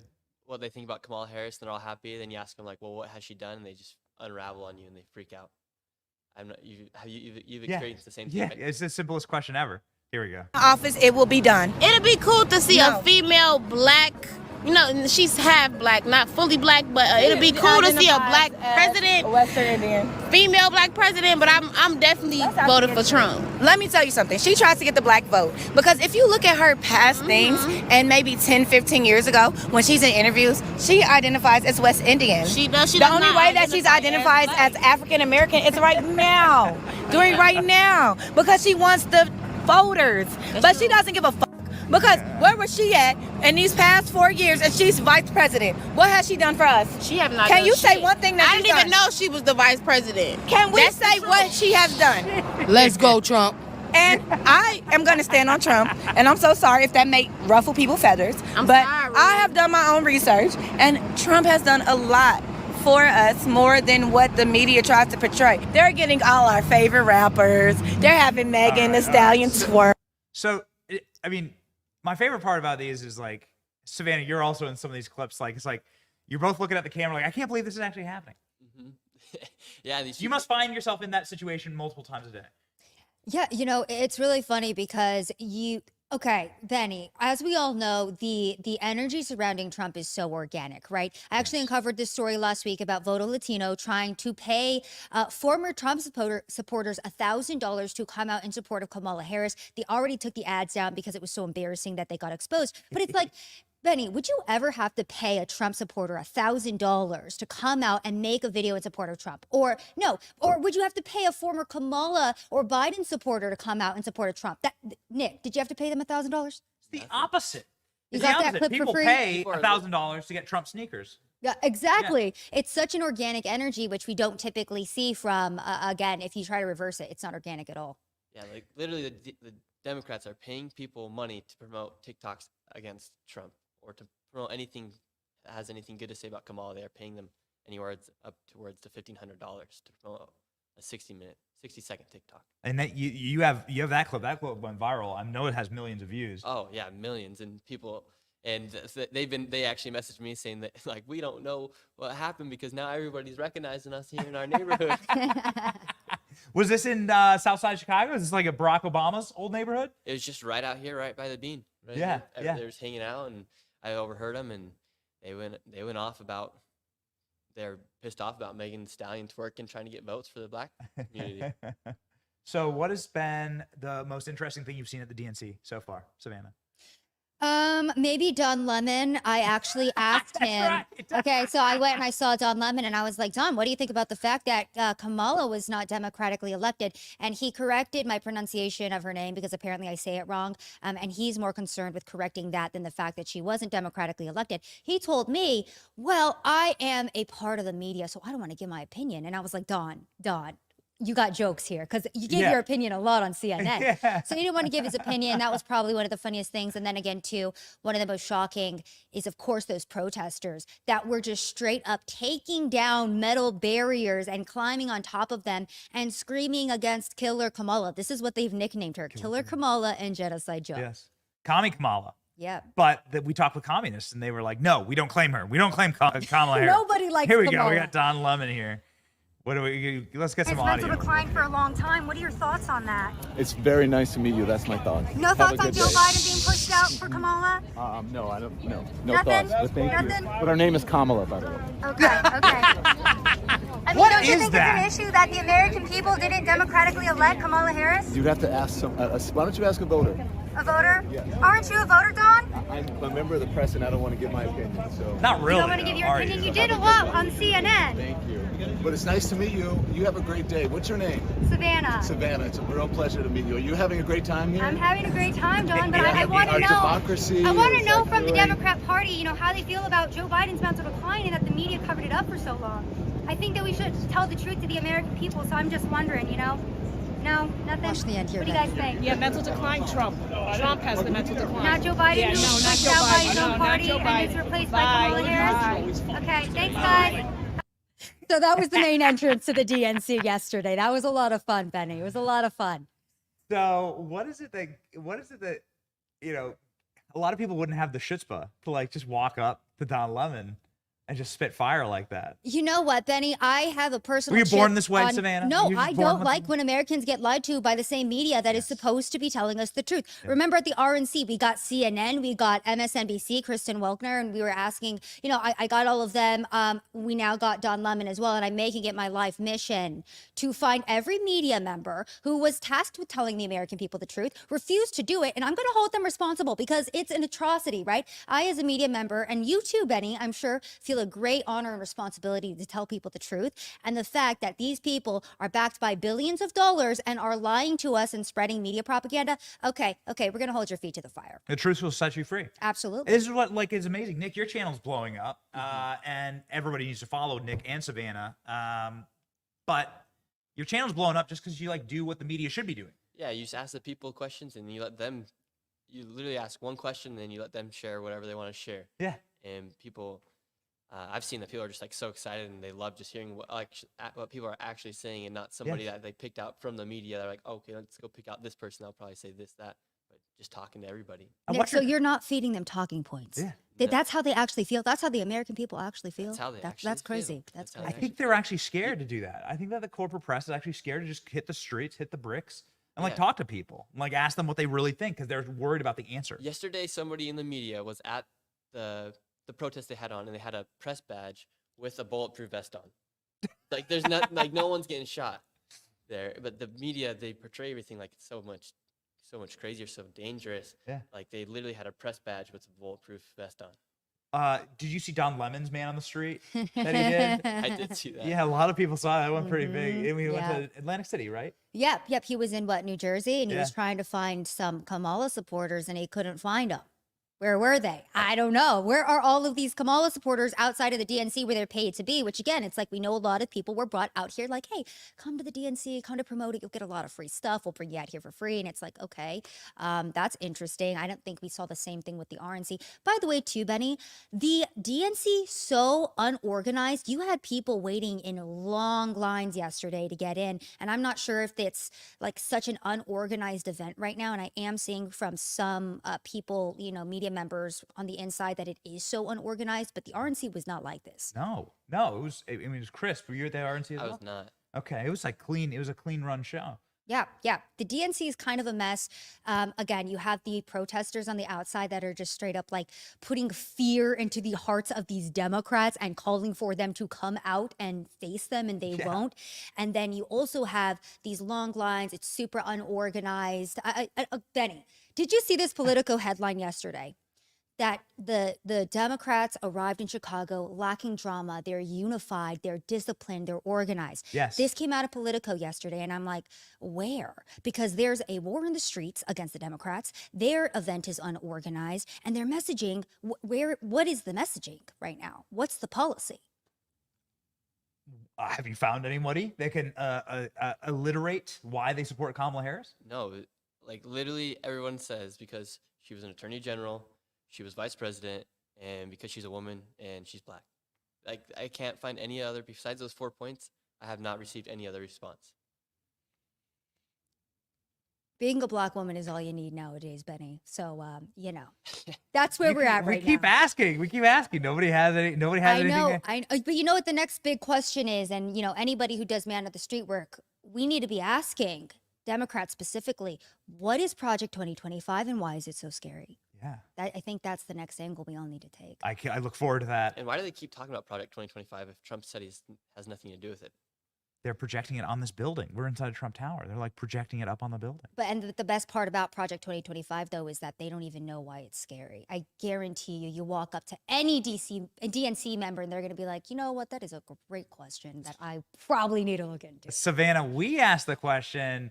what they think about Kamala Harris, and they're all happy. Then you ask them, like, well, what has she done? And they just unravel on you, and they freak out. You've experienced the same thing? Yeah, it's the simplest question ever. Here we go. Office, it will be done. It'll be cool to see a female black, you know, she's half black, not fully black, but it'll be cool to see a black president, Western Indian. female black president, but I'm definitely voting for Trump. Let me tell you something. She tries to get the black vote. Because if you look at her past things, and maybe 10, 15 years ago, when she's in interviews, she identifies as West Indian. The only way that she's identified as African American is right now. Doing right now. Because she wants the voters. But she doesn't give a fuck. Because where was she at in these past 4 years and she's vice president? What has she done for us? She have not Can done you say shit. one thing that I she's didn't even done? know she was the vice president. Can we say what she has done? Let's go, Trump. And I am going to stand on Trump, and I'm so sorry if that may ruffle people's feathers, but I have done my own research, and Trump has done a lot for us, more than what the media tries to portray. They're getting all our favorite rappers. They're having Megan Thee Stallion twerk. So, I mean, my favorite part about these is, like, Savannah, you're also in some of these clips. Like, it's like you're both looking at the camera like, I can't believe this is actually happening. Yeah, you must find yourself in that situation multiple times a day. Yeah, you know, it's really funny because okay, Benny, as we all know, the energy surrounding Trump is so organic, right? I actually uncovered this story last week about Voto Latino trying to pay former Trump supporters $1,000 to come out in support of Kamala Harris. They already took the ads down because it was so embarrassing that they got exposed. But it's like, Benny, would you ever have to pay a Trump supporter $1,000 to come out and make a video in support of Trump? Or would you have to pay a former Kamala or Biden supporter to come out in support of Trump? Nick, did you have to pay them $1,000? It's the opposite. You got that clip People for free? pay $1,000 to get Trump sneakers. Yeah, exactly. Yeah. It's such an organic energy, which we don't typically see from, again, if you try to reverse it, it's not organic at all. Yeah, like literally the Democrats are paying people money to promote TikToks against Trump or to promote anything that has anything good to say about Kamala. They are paying them anywhere up towards the $1,500 to promote a 60-second TikTok. And that you have that clip. That clip went viral. I know it has millions of views. Oh yeah, millions, and people. And they actually messaged me saying that, like, we don't know what happened because now everybody's recognizing us here in our neighborhood. Was this in Southside Chicago? Is this like a Barack Obama's old neighborhood? It was just right out here, right by the Bean. Right yeah, here. yeah. They were hanging out, and I overheard them, and they went off about. They're pissed off about Megan Thee Stallion twerking, trying to get votes for the black community. So, what has been the most interesting thing you've seen at the DNC so far, Savannah? Maybe Don Lemon. I actually asked him. Right. Okay, so I went and I saw Don Lemon and I was like, Don, what do you think about the fact that Kamala was not democratically elected? And he corrected my pronunciation of her name because apparently I say it wrong. And he's more concerned with correcting that than the fact that she wasn't democratically elected. He told me, well, I am a part of the media, so I don't want to give my opinion. And I was like, Don, you got jokes here because you gave your opinion a lot on CNN. So he didn't want to give his opinion. That was probably one of the funniest things. And then again, too, one of the most shocking is, of course, those protesters that were just straight up taking down metal barriers and climbing on top of them and screaming against Killer Kamala. This is what they've nicknamed her, Killer Kamala and Genocide Joe. Yes. Commie Kamala. Yeah. But we talked with communists and they were like, no, we don't claim her. We don't claim Kamala Harris. Nobody likes Here we Kamala. go. We got Don Lemon here. Let's get some audio. It's mental decline for a long time. What are your thoughts on that? It's very nice to meet you. That's my thoughts. No thoughts on Joe Biden being pushed out for Kamala? No, I don't. No Nothing? thoughts. But thank you. But our name is Kamala, by the way. Okay. I mean, What don't you is think that? it's an issue that the American people didn't democratically elect Kamala Harris? You'd have to ask some. Why don't you ask a voter? A voter? Yeah. Aren't you a voter, Dawn? I'm a member of the press, and I don't want to give my opinion. So. Not really. You don't want to give your opinion? You did a lot on CNN. Thank you. But it's nice to meet you. You have a great day. What's your name? Savannah. Savannah. It's a real pleasure to meet you. Are you having a great time here? I'm having a great time, Dawn, but I want to Our know. democracy. I want to is know like from the really- Democrat Party, how they feel about Joe Biden's mental decline and that the media covered it up for so long. I think that we should tell the truth to the American people. So I'm just wondering, No, nothing. Watch the end here, What do you guys think? Yeah, mental decline, Trump. Trump has the mental decline. Not Joe Biden. Yeah, who no, was not pushed Joe out by Biden. his No, own not party Joe and is Biden. replaced Bye. by Kamala Harris. Okay, thanks, guys. So that was the main entrance to the DNC yesterday. That was a lot of fun, Benny. It was a lot of fun. So what is it that a lot of people wouldn't have the chutzpah to just walk up to Don Lemon and just spit fire like that. You know what, Benny? I have a personal. Were you born chip this way, on- Savannah? No, You were I born don't with like when Americans get lied to by the same media that is supposed to be telling us the truth. Remember at the RNC, we got CNN, we got MSNBC, Kristen Welkner, and we were asking, I got all of them. We now got Don Lemon as well, and I'm making it my life mission to find every media member who was tasked with telling the American people the truth, refused to do it, and I'm going to hold them responsible because it's an atrocity, right? I, as a media member, and you too, Benny, I'm sure, feel a great honor and responsibility to tell people the truth. And the fact that these people are backed by billions of dollars and are lying to us and spreading media propaganda. Okay, we're going to hold your feet to the fire. The truth will set you free. Absolutely. This is what is amazing. Nick, your channel's blowing up, and everybody needs to follow Nick and Savannah. But your channel's blowing up just because you do what the media should be doing. Yeah, you just ask the people questions and you let them. You literally ask one question and then you let them share whatever they want to share. Yeah. And people, I've seen that people are just so excited and they love just hearing what people are actually saying and not somebody that they picked out from the media. They're like, oh, okay, let's go pick out this person. They'll probably say this, that, but just talking to everybody. Nick, so you're not feeding them talking points. Yeah. That's how they actually feel. That's how the American people actually feel. That's how they That's crazy. That's I think they're actually scared to do that. I think that the corporate press is actually scared to just hit the streets, hit the bricks, and talk to people, ask them what they really think because they're worried about the answer. Yesterday, somebody in the media was at the protest they had on, and they had a press badge with a bulletproof vest on. There's not no one's getting shot there, but the media, they portray everything like it's so much crazier, so dangerous. Yeah. They literally had a press badge with a bulletproof vest on. Did you see Don Lemon's man on the street that he did? I did see that. Yeah, a lot of people saw that. It went pretty big. And we Yeah. went to Atlantic City, right? Yep. He was in New Jersey, and he was Yeah. trying to find some Kamala supporters, and he couldn't find them. Where were they? I don't know. Where are all of these Kamala supporters outside of the DNC where they're paid to be? Which again, it's we know a lot of people were brought out here hey, come to the DNC, come to promote it. You'll get a lot of free stuff. We'll bring you out here for free. And it's okay, that's interesting. I don't think we saw the same thing with the RNC. By the way, too, Benny, the DNC, so unorganized. You had people waiting in long lines yesterday to get in. And I'm not sure if it's such an unorganized event right now. And I am seeing from some people, media members on the inside that it is so unorganized, but the RNC was not like this. No, it was. I mean, it was crisp. Were you at the RNC as well? I was not. Okay, it was clean. It was a clean run show. Yeah. The DNC is kind of a mess. Again, you have the protesters on the outside that are just straight up putting fear into the hearts of these Democrats and calling for them to come out and face them, and they won't. And then you also have these long lines. It's super unorganized. Benny, did you see this Politico headline yesterday? That the Democrats arrived in Chicago lacking drama. They're unified, they're disciplined, they're organized. Yes. This came out of Politico yesterday, and I'm where? Because there's a war in the streets against the Democrats. Their event is unorganized, and their messaging, what is the messaging right now? What's the policy? Have you found anybody that can alliterate why they support Kamala Harris? No, literally everyone says because she was an attorney general, she was vice president, and because she's a woman and she's black. I can't find any other, besides those 4 points, I have not received any other response. Being a black woman is all you need nowadays, Benny. So, that's where we're at right now. We keep asking. Nobody has anything. I know. But you know what the next big question is? And, anybody who does man of the street work, we need to be asking Democrats specifically, what is Project 2025 and why is it so scary? Yeah. I think that's the next angle we all need to take. I look forward to that. And why do they keep talking about Project 2025 if Trump said he has nothing to do with it? They're projecting it on this building. We're inside Trump Tower. They're like projecting it up on the building. And the best part about Project 2025, though, is that they don't even know why it's scary. I guarantee you walk up to any DNC member and they're going to be like, you know what? That is a great question that I probably need to look into. Savannah, we asked the question,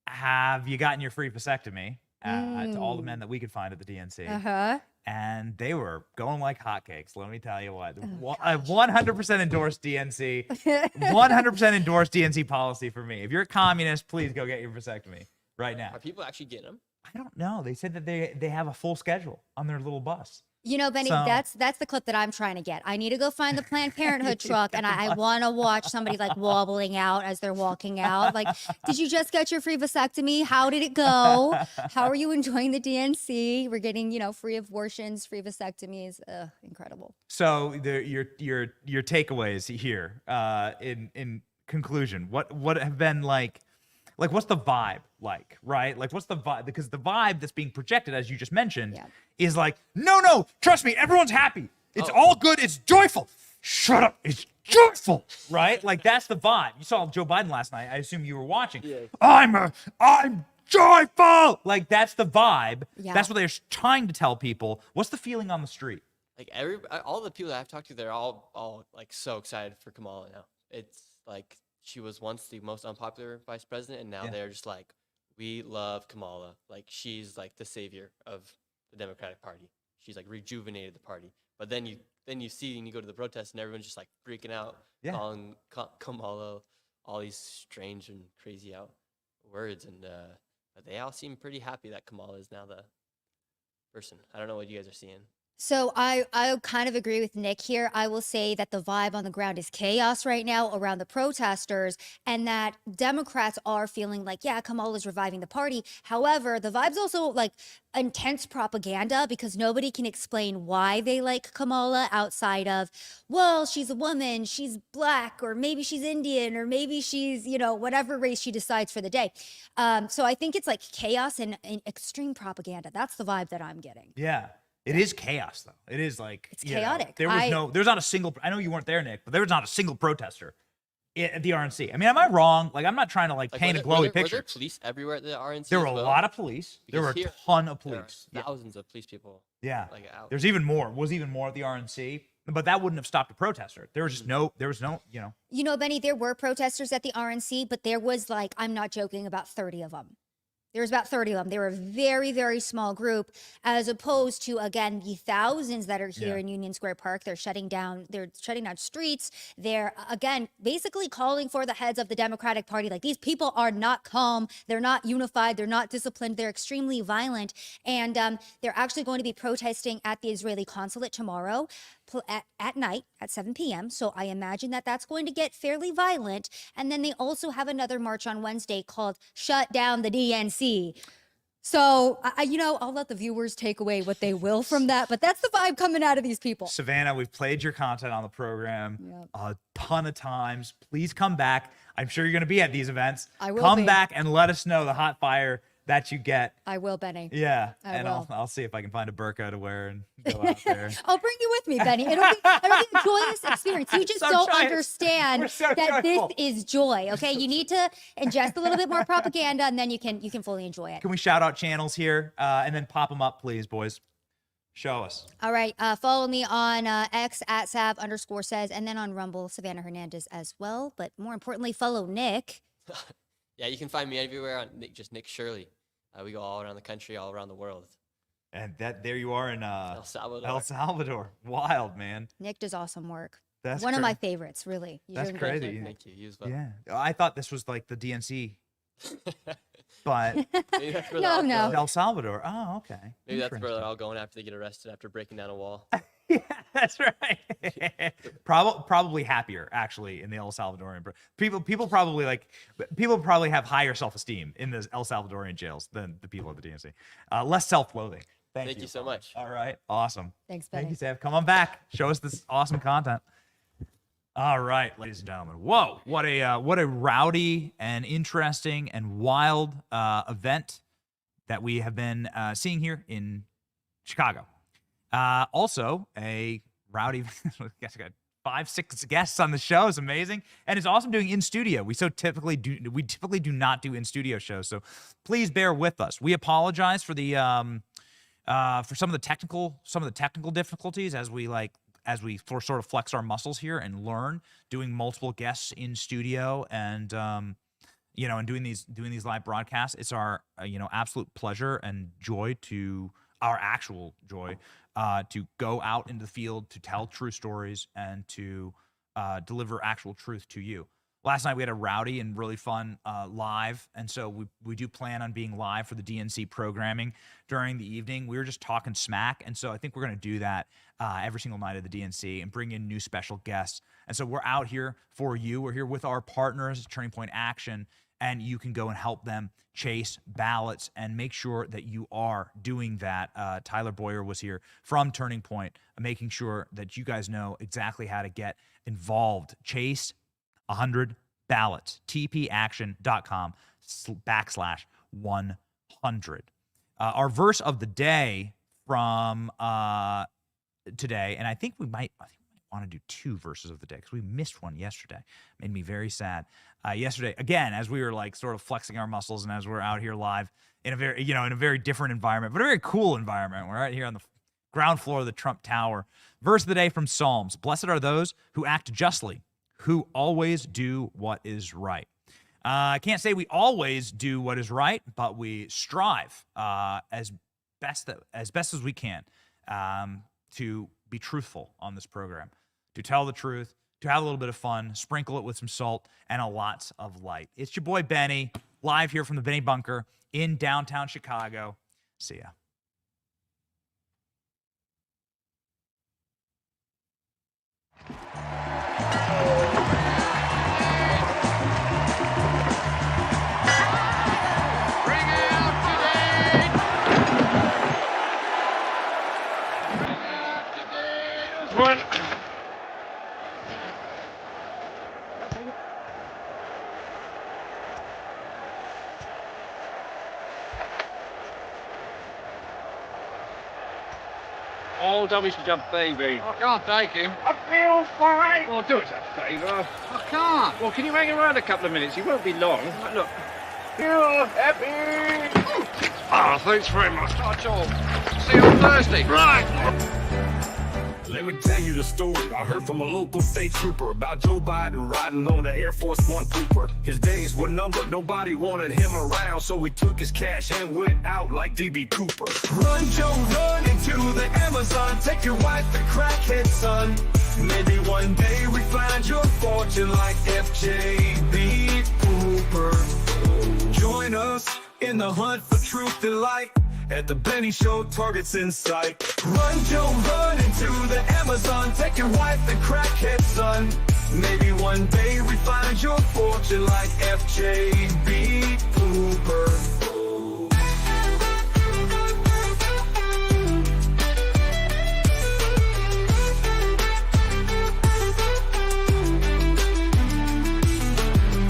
have you gotten your free vasectomy? To all the men that we could find at the DNC. Uh-huh. And they were going like hotcakes. Let me tell you what. I 100% endorse DNC. 100% endorse DNC policy for me. If you're a communist, please go get your vasectomy right now. Are people actually getting them? I don't know. They said that they have a full schedule on their little bus. You know, Benny, So- that's the clip that I'm trying to get. I need to go find the Planned Parenthood truck, and I want to watch somebody like wobbling out as they're walking out. Like, did you just get your free vasectomy? How did it go? How are you enjoying the DNC? We're getting, you know, free abortions, free vasectomies. Incredible. So your takeaways here in conclusion, what have been like what's the vibe like, right? Like what's the vibe? Because the vibe that's being projected, as you just mentioned, is like, no, trust me, everyone's happy. It's all good. It's joyful. Shut up. It's joyful, right? Like that's the vibe. You saw Joe Biden last night. I assume you were watching. Yeah. I'm joyful. Like that's the vibe. Yeah. That's what they're trying to tell people. What's the feeling on the street? Like all the people that I've talked to, they're all like so excited for Kamala now. It's like she was once the most unpopular vice president, and now they're just like, we love Kamala. Like she's like the savior of the Democratic Party. She's like rejuvenated the party. But then you see and you go to the protests and everyone's just like freaking out, calling Kamala all these strange and crazy out words, and but they all seem pretty happy that Kamala is now the person. I don't know what you guys are seeing. So I kind of agree with Nick here. I will say that the vibe on the ground is chaos right now around the protesters, and that Democrats are feeling like, yeah, Kamala's reviving the party. However, the vibe's also like intense propaganda because nobody can explain why they like Kamala outside of, well, she's a woman, she's black, or maybe she's Indian, or maybe she's, you know, whatever race she decides for the day. So I think it's like chaos and extreme propaganda. That's the vibe that I'm getting. Yeah. It is chaos, though. It is like it's chaotic. There's not a single. I know you weren't there, Nick, but there was not a single protester at the RNC. I mean, am I wrong? Like, I'm not trying to like paint a glowy picture. Were there police everywhere at the RNC? There were a lot of police. There were a ton of police. Thousands of police people. Yeah. Like out. There's even more. Was even more at the RNC, but that wouldn't have stopped a protester. There was just no. There was no. You know. You know, Benny, there were protesters at the RNC, but there was like, I'm not joking, about 30 of them. There was about 30 of them. They were a very, very small group, as opposed to, again, the thousands that are here in Union Square Park. They're shutting down streets. They're, again, basically calling for the heads of the Democratic Party. Like, these people are not calm. They're not unified. They're not disciplined. They're extremely violent. And they're actually going to be protesting at the Israeli consulate tomorrow at night at 7 p.m. So I imagine that that's going to get fairly violent. And then they also have another march on Wednesday called Shut Down the DNC. So, you know, I'll let the viewers take away what they will from that, but that's the vibe coming out of these people. Savannah, we've played your content on the program a ton of times. Please come back. I'm sure you're going to be at these events. I will come be. back and let us know the hot fire that you get. I will, Benny. Yeah, I will. I'll see if I can find a burqa to wear and go out there. I'll bring you with me, Benny. It'll be a joyous experience. You just don't understand that joyful. this is joy. Okay, you need to ingest a little bit more propaganda, and then you can fully enjoy it. Can we shout out channels here and then pop them up, please, boys? Show us. All right, follow me on X at @Sav_says, and then on Rumble, Savannah Hernandez as well. But more importantly, follow Nick. Yeah, you can find me everywhere on Nick Shirley. We go all around the country, all around the world. And there you are in El Salvador. El Salvador. Wild, man. Nick does awesome work. That's one of my favorites, really. You're That's doing great. crazy. Thank you. You as well. Yeah. I thought this was like the DNC, but Maybe that's where they're all No. going. El Salvador. Oh, okay. Maybe that's where they're all going after they get arrested after breaking down a wall. That's right. Probably happier actually in the El Salvadorian. People probably have higher self-esteem in the El Salvadorian jails than the people at the DNC. Less self-loathing. Thank you so much. All right. Awesome. Thanks, Benny. Thank you, Sav. Come on back. Show us this awesome content. All right, ladies and gentlemen. Whoa, what a rowdy and interesting and wild event that we have been seeing here in Chicago. Also, a rowdy, I guess I got 5-6 guests on the show. Is amazing, and it's awesome doing in studio. We typically do not do in studio shows, so please bear with us. We apologize for the for some of the technical difficulties as we sort of flex our muscles here and learn doing multiple guests in studio and and doing these live broadcasts. It's our absolute pleasure and joy our actual joy to go out into the field, to tell true stories, and to deliver actual truth to you. Last night we had a rowdy and really fun live, and so we do plan on being live for the DNC programming during the evening. We were just talking smack, and so I think we're going to do that every single night of the DNC and bring in new special guests. And so we're out here for you. We're here with our partners, Turning Point Action, and you can go and help them chase ballots and make sure that you are doing that. Tyler Boyer was here from Turning Point, making sure that you guys know exactly how to get involved. Chase 100 ballots, tpaction.com/100. Our verse of the day from today, and I think we might want to do 2 verses of the day because we missed one yesterday. Made me very sad. Yesterday, again, as we were sort of flexing our muscles and as we're out here live in a very different environment, but a very cool environment. We're right here on the ground floor of the Trump Tower. Verse of the day from Psalms: Blessed are those who act justly, who always do what is right. I can't say we always do what is right, but we strive as best as we can to be truthful on this program, to tell the truth, to have a little bit of fun, sprinkle it with some salt and a lots of light. It's your boy Benny, live here from the Benny Bunker in downtown Chicago. See ya. One. All dummies to jump, baby. I can't take him. I feel fine. Well, do us a favour. I can't. Well, can you hang around a couple of minutes? He won't be long. Look. You're happy. Ah, thanks very much. That's all. See you on Thursday. Right. Let me tell you the story I heard from a local state trooper about Joe Biden riding on the Air Force One pooper. His days were numbered, nobody wanted him around, so he took his cash and went out like D.B. Cooper. Run, Joe, run into the Amazon. Take your wife and crackhead son. Maybe one day we find your fortune like F.J.B. Cooper. Join us in the hunt for truth and light. At the Benny Show, targets in sight. Run, Joe, run into the Amazon. Take your wife and crackhead son. Maybe one day we find your fortune like F.J.B. Cooper.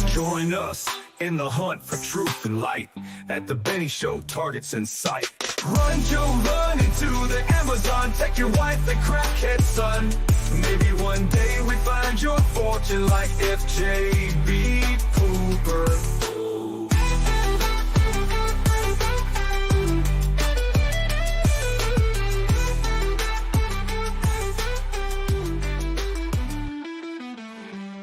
Join us in the hunt for truth and light. At the Benny Show, targets in sight. Run, Joe, run into the Amazon. Take your wife and crackhead son. Maybe one day we find your fortune like F.J.